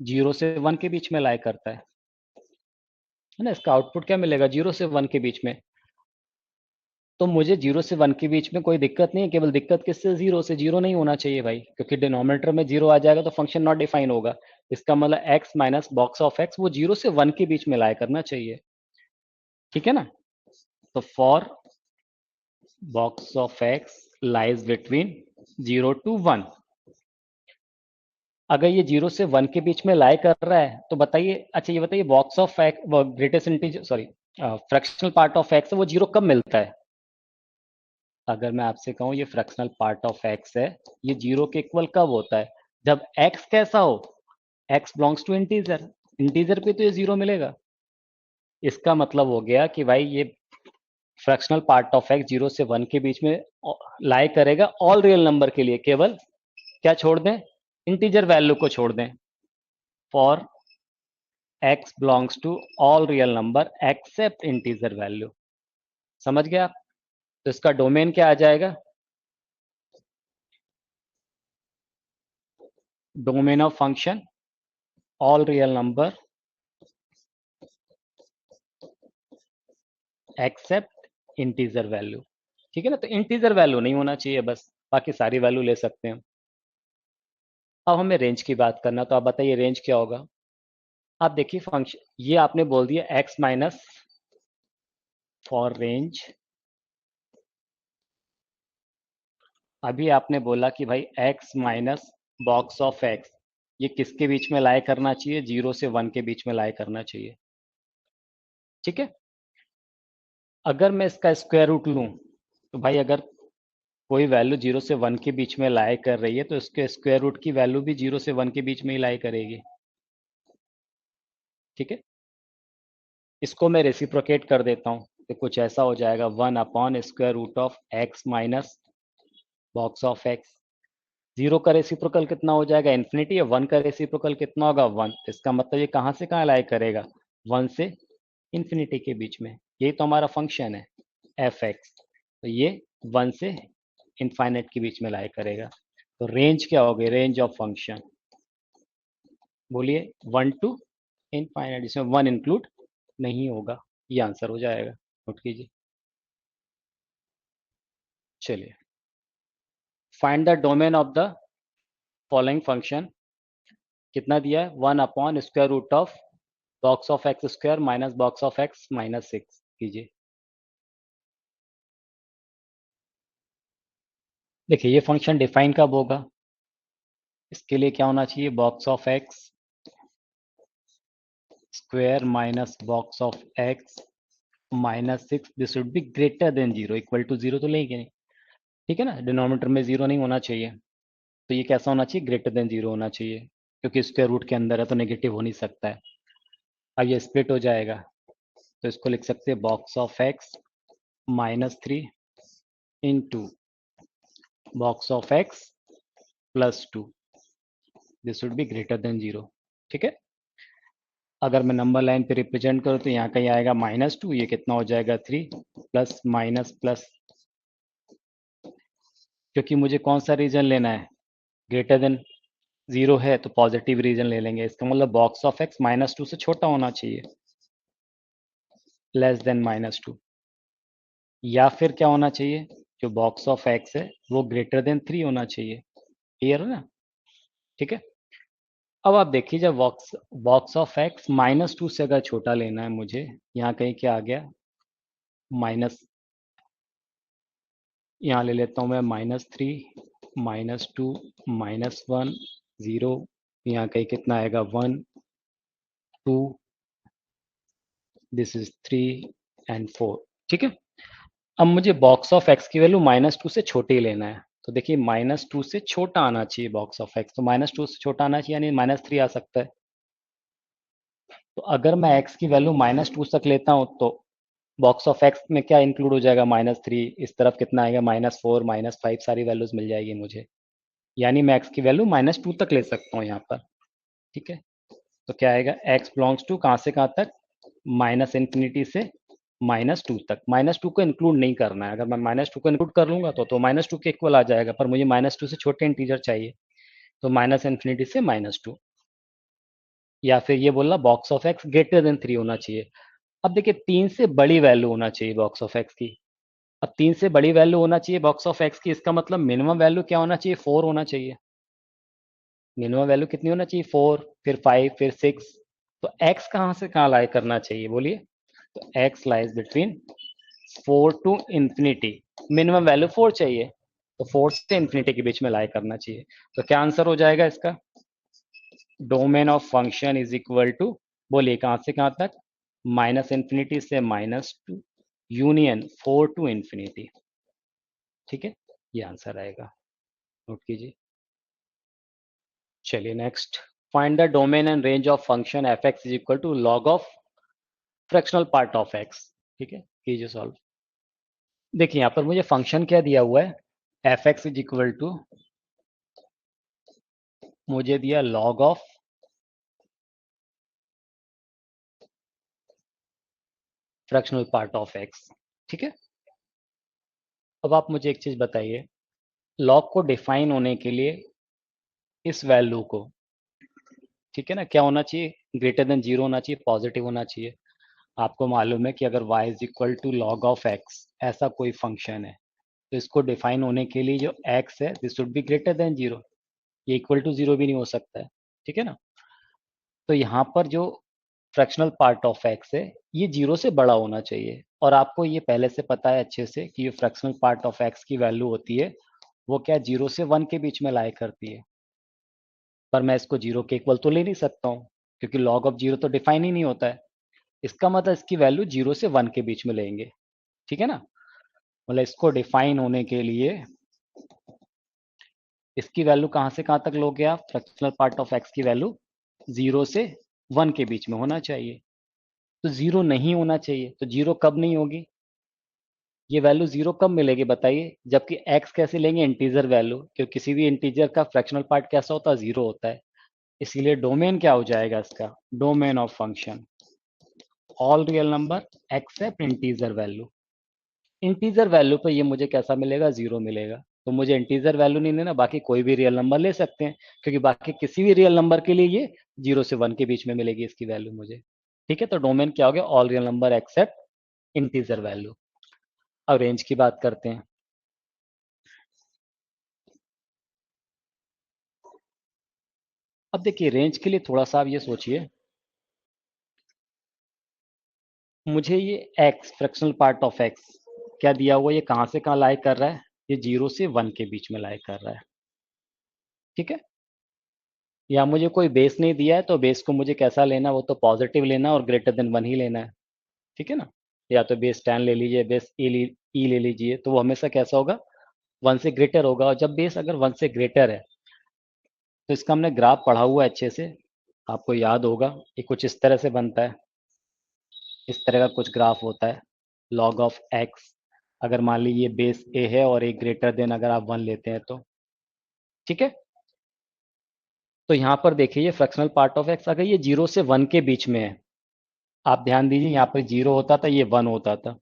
0 से 1 के बीच में लाई करता है ना। इसका आउटपुट क्या मिलेगा 0 से 1 के बीच में, तो मुझे 0 से 1 के बीच में कोई दिक्कत नहीं है, केवल दिक्कत किससे 0 से, 0 नहीं होना चाहिए भाई, क्योंकि डिनोमिनेटर में 0 आ जाएगा तो फंक्शन नॉट डिफाइन होगा। इसका मतलब x minus box of x वो 0 से 1 के बीच में लाया करना चाहिए, ठीक है ना। तो for box of x lies between 0 to 1, अगर ये 0 से 1 के बीच में लाई कर रहा है तो बताइए, अच्छा ये बताइए box of x greatest integer sorry fractional part of x है वो 0 कब मिलता है। अगर मैं आपसे कहूँ ये फ्रैक्शनल पार्ट ऑफ x है, ये 0 के इक्वल कब होता है जब x कैसा हो, x belongs to integer, integer पे तो ये 0 मिलेगा। इसका मतलब हो गया कि भाई ये फ्रैक्शनल पार्ट ऑफ x 0 से 1 के बीच में लाई करेगा ऑल रियल नंबर के लिए, केवल क्या छोड़ दें इंटीजर वैल्यू को छोड़ दें, for x belongs to all real number except integer value. समझ गया आप, तो इसका डोमेन क्या आ जाएगा, domain of function all real number except integer value, ठीक है ना। तो इंटीजर वैल्यू नहीं होना चाहिए बस, बाकी सारी वैल्यू ले सकते हैं। अब हमें रेंज की बात करना, तो आप बताइए रेंज क्या होगा। आप देखिए फंक्शन ये आपने बोल दिया x माइनस फॉर रेंज, अभी आपने बोला कि भाई x minus box of x ये किसके बीच में लाए करना चाहिए 0 से 1 के बीच में लाए करना चाहिए। ठीक है। अगर मैं इसका स्क्वायर रूट लूं तो भाई अगर कोई वैल्यू 0 से 1 के बीच में लाई कर रही है तो इसके स्क्वायर रूट की वैल्यू भी 0 से 1 के बीच में ही लाई करेगी। ठीक है, इसको मैं रेसिप्रोकेट कर देता हूँ तो कुछ ऐसा हो जाएगा 1/√ऑफ x minus box of x। 0 का रेसिप्रोकल कितना हो जाएगा, इन्फिनिटी है। 1 का रेसिप्रोकल कितना होगा, 1। इसका मतलब ये कहाँ से कहाँ लाई करेगा, 1 से इन्फिनिटी के बीच में। यही तो हमारा फंक्शन है एफ एक्स, तो ये 1 से इनफाइनाइट के बीच में लाई करेगा। तो रेंज क्या होगी, रेंज ऑफ फंक्शन बोलिए 1 टू इनफाइनाइट, इसमें 1 इंक्लूड नहीं होगा। ये आंसर हो जाएगा, नोट कीजिए। चलिए, find the domain of the following function. कितना दिया है, 1/√ऑफ box of x square minus box of x minus 6 कीजिए। देखिए ये फंक्शन डिफाइन कब होगा, इसके लिए क्या होना चाहिए, box of x square minus box of x minus 6, this should be greater than 0, equal to 0 तो लेंगे नहीं। ठीक है ना, डिनोमिनेटर में 0 नहीं होना चाहिए, तो ये कैसा होना चाहिए, ग्रेटर देन 0 होना चाहिए, क्योंकि स्क्वायर रूट के अंदर है तो नेगेटिव हो नहीं सकता है। अब ये स्प्लिट हो जाएगा तो इसको लिख सकते हैं box of x -3 into box of x +2, this should be greater than 0। ठीक है, अगर मैं नंबर लाइन पे रिप्रेजेंट करूँ तो यहाँ कहीं आएगा -2, ये कितना हो जाएगा 3 प्लस माइनस प्लस, क्योंकि मुझे कौन सा रीजन लेना है, ग्रेटर देन 0 है तो पॉजिटिव रीजन ले लेंगे। इसका मतलब बॉक्स ऑफ एक्स -2 से छोटा होना चाहिए, लेस देन -2, या फिर क्या होना चाहिए, जो बॉक्स ऑफ एक्स है वो ग्रेटर देन 3 होना चाहिए। क्लियर है ना, ठीक है। अब आप देखिए जब बॉक्स बॉक्स ऑफ एक्स -2 से अगर छोटा लेना है मुझे, यहाँ कहीं क्या आ गया माइनस, यहाँ ले लेता हूँ मैं -3 -2 -1 0, यहाँ कहीं कितना आएगा 1 2, दिस इज 3 एंड 4। ठीक है, अब मुझे बॉक्स ऑफ एक्स की वैल्यू -2 से छोटी लेना है, तो देखिए -2 से छोटा आना चाहिए बॉक्स ऑफ एक्स, तो -2 से छोटा आना चाहिए यानी -3 आ सकता है। तो अगर मैं एक्स की वैल्यू -2 तक लेता हूँ तो बॉक्स ऑफ एक्स में क्या इंक्लूड हो जाएगा, -3, इस तरफ कितना आएगा -4 -5, सारी वैल्यूज मिल जाएगी मुझे, यानी मैं एक्स की वैल्यू -2 तक ले सकता हूँ यहाँ पर। ठीक है, तो क्या आएगा, एक्स बिलोंग्स टू कहाँ से कहाँ तक, -इन्फिनिटी से -2 तक। -2 को इंक्लूड नहीं करना है, अगर मैं -2 को इंक्लूड कर लूंगा तो -2 के इक्वल आ जाएगा, पर मुझे -2 से छोटे इंटीजर चाहिए, तो -इन्फिनिटी से -2, या फिर ये बोलना box of X greater then 3 होना चाहिए। अब देखिए 3 से बड़ी वैल्यू होना चाहिए बॉक्स ऑफ एक्स की। अब 3 से बड़ी वैल्यू होना चाहिए बॉक्स ऑफ एक्स की, इसका मतलब मिनिमम वैल्यू क्या होना चाहिए, 4 होना चाहिए। मिनिमम वैल्यू कितनी होना चाहिए, 4, फिर 5, फिर 6। तो x कहाँ से कहाँ लाई करना चाहिए बोलिए, तो x lies between 4 to infinity, minimum value 4 चाहिए, तो 4 से इंफिनिटी के बीच में लाई करना चाहिए। तो क्या आंसर हो जाएगा इसका, domain of function is equal to, बोलिए कहाँ से कहाँ तक, -इन्फिनिटी से -2 यूनियन 4 टू इंफिनिटी। ठीक है, ये आंसर आएगा, नोट कीजिए। चलिए next, find the domain and range of function F X is equal to log of fractional part of X. ठीक है, कीजिए सॉल्व। देखिए यहाँ पर मुझे फंक्शन क्या दिया हुआ है, F X is equal to, मुझे दिया log of fractional part of X. ठीक है, अब आप मुझे एक चीज बताइए, लॉग को डिफाइन होने के लिए इस वैल्यू को, ठीक है ना, क्या होना चाहिए, ग्रेटर देन 0 होना चाहिए, पॉजिटिव होना चाहिए। आपको मालूम है कि अगर y is equal to log of x ऐसा कोई फंक्शन है, तो इसको डिफाइन होने के लिए जो x है this should be greater than 0, ये इक्वल टू 0 भी नहीं हो सकता है। ठीक है ना, तो यहाँ पर जो फ्रैक्शनल पार्ट ऑफ एक्स है ये 0 से बड़ा होना चाहिए, और आपको ये पहले से पता है अच्छे से कि ये फ्रैक्शनल पार्ट ऑफ एक्स की वैल्यू होती है वो क्या 0 से 1 के बीच में लाई करती है, पर मैं इसको 0 के इक्वल तो ले नहीं सकता हूँ, क्योंकि लॉग ऑफ 0 तो डिफाइन ही नहीं होता है। इसका मतलब इसकी वैल्यू 0 से 1 के बीच में लेंगे, ठीक है ना। मतलब इसको डिफाइन होने के लिए इसकी वैल्यू कहां से कहां तक लोगे आप, फ्रैक्शनल पार्ट ऑफ एक्स की वैल्यू 0 से 1 के बीच में होना चाहिए। तो 0 नहीं होना चाहिए, तो 0 कब नहीं होगी, ये वैल्यू 0 कब मिलेगी बताइए, जबकि x कैसे लेंगे, इंटीजर वैल्यू, क्योंकि किसी भी इंटीजर का फ्रैक्शनल पार्ट कैसा होता है, 0 होता है। इसीलिए डोमेन क्या हो जाएगा इसका, domain of function all real number except integer value. Integer value पे ये मुझे कैसा मिलेगा, 0 मिलेगा। तो मुझे इंटीजर वैल्यू नहीं लेना, बाकी कोई भी रियल नंबर ले सकते हैं, क्योंकि बाकी किसी भी रियल नंबर के लिए ये 0 से 1 के बीच में मिलेगी इसकी वैल्यू मुझे। ठीक है, तो डोमेन क्या हो गया, all real number except integer value. अब रेंज की बात करते हैं। अब देखिए रेंज के लिए थोड़ा सा आप ये सोचिए, मुझे ये x fractional part of x क्या दिया हुआ है, ये कहां से कहां लाई कर रहा है, ये 0 से 1 के बीच में लाई कर रहा है, ठीक है। या मुझे कोई बेस नहीं दिया है, तो बेस को मुझे कैसा लेना, वो तो पॉजिटिव लेना और ग्रेटर देन 1 ही लेना है, ठीक है ना। या तो बेस 10 ले लीजिए, बेस ई ले लीजिए, तो वो हमेशा कैसा होगा, 1 से ग्रेटर होगा। और जब बेस अगर 1 से ग्रेटर है, तो इसका हमने ग्राफ पढ़ा हुआ है अच्छे से, आपको याद होगा, ये कुछ इस तरह से बनता है, इस तरह का कुछ ग्राफ होता है, log ऑफ x। अगर मान लीजिए बेस a है और a ग्रेटर देन अगर आप 1 लेते हैं तो, ठीक है। तो यहाँ पर देखिए ये फ्रैक्शनल पार्ट ऑफ x अगर ये 0 से 1 के बीच में है, आप ध्यान दीजिए यहाँ पर 0 होता था, ये 1 होता था।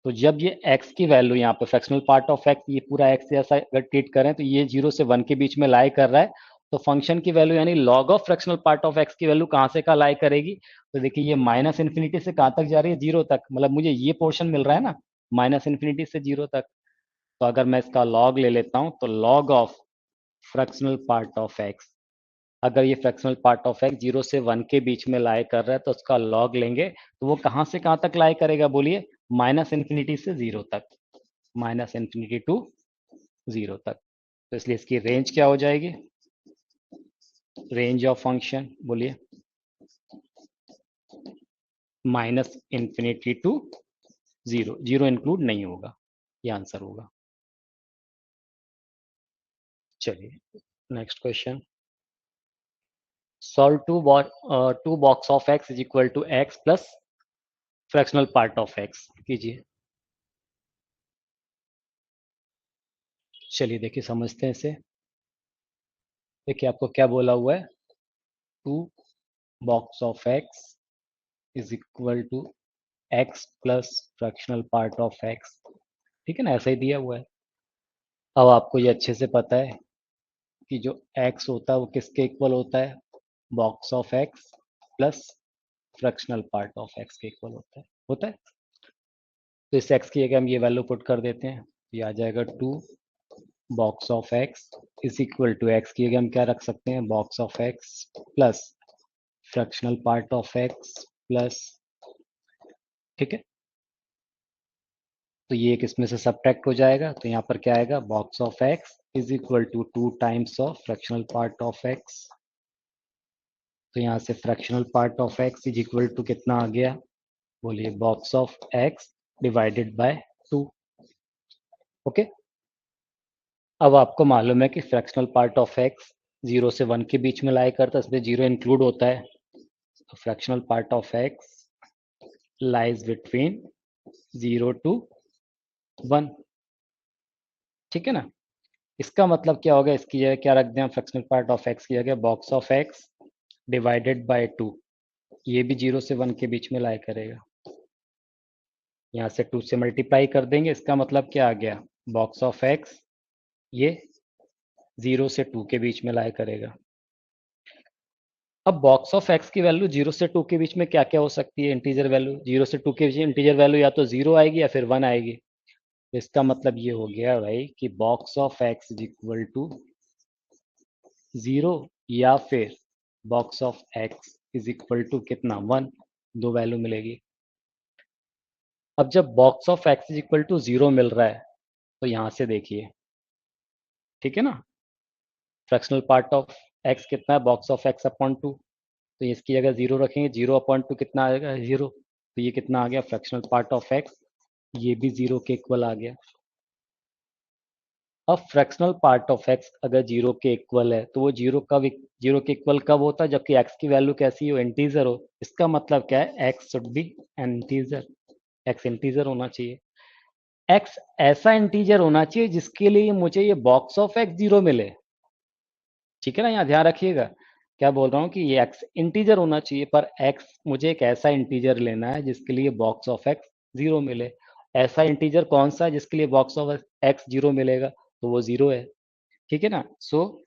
तो जब ये x की वैल्यू यहाँ पे फ्रैक्शनल पार्ट ऑफ x, ये पूरा x जैसा अगर ट्रीट करें, तो ये 0 से 1 के बीच में लाई कर रहा है, तो फंक्शन की वैल्यू यानी log of fractional part of x की वैल्यू कहाँ से कहाँ लाई करेगी, तो देखिए ये माइनस इन्फिनिटी से कहाँ तक जा रही है, 0 तक। मतलब मुझे ये पोर्शन मिल रहा है ना, माइनस इन्फिनिटी से 0 तक। तो अगर मैं इसका log ले लेता हूँ, तो log of fractional part of x, अगर ये फ्रैक्शनल पार्ट ऑफ x 0 से 1 के बीच में लाई कर रहा है, तो उसका log लेंगे, तो वो कहाँ से कहाँ तक लाई करेगा बोलिए, माइनस इन्फिनिटी से 0 तक, माइनस इन्फिनिटी टू 0 तक। तो इसलिए इसकी रेंज क्या हो जाएगी, रेंज ऑफ फंक्शन बोलिए, माइनस इन्फिनिटी टू 0, 0 इंक्लूड नहीं होगा, ये आंसर होगा। चलिए next question, solve to box of x is equal to x plus fractional part of x कीजिए। चलिए देखिए समझते हैं इसे। देखिए आपको क्या बोला हुआ है, two box of x is equal to x plus fractional part of x, ठीक है ना, ऐसा ही दिया हुआ है। अब आपको ये अच्छे से पता है कि जो x होता है वो किसके इक्वल होता है, box of x plus fractional part of x के इक्वल होता है। तो इस x की जगह हम ये वैल्यू पुट कर देते हैं, ये आ जाएगा two box of x is equal to x की जगह हम क्या रख सकते हैं, box of x plus fractional part of x plus, ठीक है। तो ये एक इसमें से सब्ट्रैक्ट हो जाएगा, तो यहाँ पर क्या आएगा, box of x is equal to 2 times of fractional part of x। तो यहाँ से fractional part of x is equal to कितना आ गया, बोलिए box of x divided by 2। Okay, अब आपको मालूम है कि फ्रैक्शनल पार्ट ऑफ x 0 से 1 के बीच में लाई करता है, इसमें 0 इंक्लूड होता है। तो fractional part of x lies between 0 to 1, ठीक है ना। इसका मतलब क्या होगा, इसकी जगह क्या रख दें, फ्रैक्शनल पार्ट ऑफ x की जगह box of x divided by 2, ये भी 0 से 1 के बीच में लाई करेगा। यहाँ से 2 से मल्टीप्लाई कर देंगे, इसका मतलब क्या आ गया, बॉक्स ऑफ x ये 0 से 2 के बीच में लाई करेगा। अब बॉक्स ऑफ x की वैल्यू 0 से 2 के बीच में क्या क्या हो सकती है, इंटीजर वैल्यू 0 से 2 के बीच इंटीजर वैल्यू या तो 0 आएगी या फिर 1 आएगी। तो इसका मतलब ये हो गया भाई कि box of x is equal to 0 या फिर box of x is equal to कितना, 1, दो वैल्यू मिलेगी। अब जब box of x is equal to 0 मिल रहा है, तो यहाँ से देखिए, ठीक है ना, फ्रैक्शनल पार्ट ऑफ x कितना है, बॉक्स ऑफ x अपॉन 2, तो इसकी जगह 0 रखेंगे, 0 अपॉन 2 कितना आएगा, 0। तो ये कितना आ गया, फ्रैक्शनल पार्ट ऑफ एक्स, ये भी 0 के इक्वल आ गया। अब फ्रैक्शनल पार्ट ऑफ एक्स अगर 0 के इक्वल है तो वो 0 के इक्वल कब होता है, जबकि एक्स की वैल्यू कैसी हो, इंटीजर हो। इसका मतलब क्या है, x should be N integer, x integer होना चाहिए। एक्स ऐसा इंटीजर होना चाहिए जिसके लिए मुझे ये बॉक्स ऑफ एक्स 0 मिले। ठीक है ना, यहाँ ध्यान रखिएगा, क्या बोल रहा हूँ कि ये एक्स इंटीजर होना चाहिए, पर एक्स मुझे एक ऐसा इंटीजर लेना है जिसके लिए बॉक्स ऑफ एक्स 0 मिले। ऐसा इंटीजर कौन सा है जिसके लिए बॉक्स ऑफ एक्स 0 मिलेगा, तो वो 0 है। ठीक है ना, सो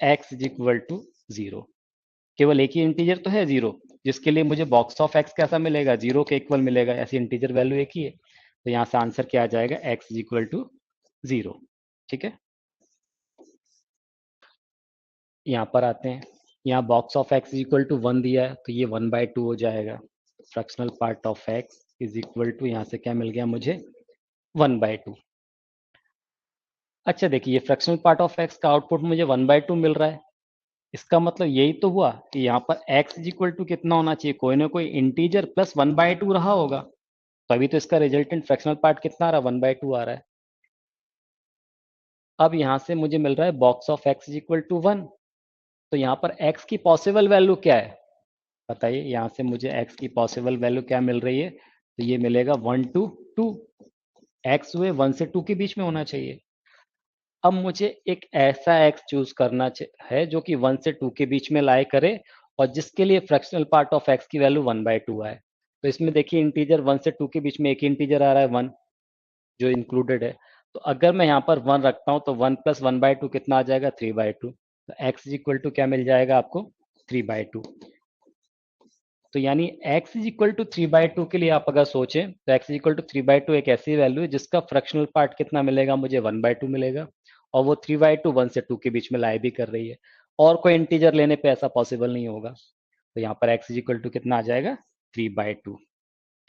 एक्स इज इक्वल टू 0। केवल एक ही इंटीजर तो है 0 जिसके लिए मुझे बॉक्स ऑफ एक्स कैसा मिलेगा, 0 के इक्वल मिलेगा। ऐसी इंटीजर वैल्यू एक ही है, तो यहाँ से आंसर क्या आ जाएगा, एक्स इज इक्वल टू 0। ठीक है, यहाँ पर आते हैं। यहाँ box of x is equal to 1 दिया है, तो ये 1/2 हो जाएगा। Fractional part of x is equal to, यहाँ से क्या मिल गया मुझे, 1/2। अच्छा देखिए, ये फ्रैक्शनल पार्ट ऑफ एक्स का आउटपुट मुझे 1/2 मिल रहा है। इसका मतलब यही तो हुआ कि यहाँ पर x इज इक्वल टू कितना होना चाहिए, कोई ना कोई इंटीजर प्लस 1/2 रहा होगा। तो अभी तो इसका रिजल्टेंट फ्रैक्शनल पार्ट कितना आ रहा है, 1/2 आ रहा है। अब यहाँ से मुझे मिल रहा है box of x is equal to 1। तो यहाँ पर x की पॉसिबल वैल्यू क्या है, बताइए। यहाँ से मुझे x की पॉसिबल वैल्यू क्या मिल रही है, तो ये मिलेगा 1 to 2। x हुए 1 से 2 के बीच में होना चाहिए। अब मुझे एक ऐसा x चूज करना है जो कि 1 से 2 के बीच में लाई करे और जिसके लिए फ्रैक्शनल पार्ट ऑफ x की वैल्यू 1/2 आए। तो इसमें देखिए, इंटीजर 1 से 2 के बीच में एक ही इंटीजर आ रहा है 1, जो इंक्लूडेड है। तो अगर मैं यहाँ पर 1 रखता हूँ तो 1 प्लस 1/2 कितना आ जाएगा, 3/2। तो x इज इक्वल टू क्या मिल जाएगा आपको, 3/2। तो यानी x इज इक्वल टू 3/2 के लिए आप अगर सोचें तो x इज इक्वल टू 3/2 एक ऐसी वैल्यू है जिसका फ्रैक्शनल पार्ट कितना मिलेगा, मुझे 1/2 मिलेगा। और वो 3/2 1 से 2 के बीच में लाई भी कर रही है, और कोई इंटीजर लेने पे ऐसा पॉसिबल नहीं होगा। तो यहाँ पर x इज इक्वल टू कितना आ जाएगा, 3/2।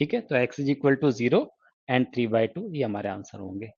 ठीक है, तो x is equal to 0 and 3/2 ये हमारे आंसर होंगे।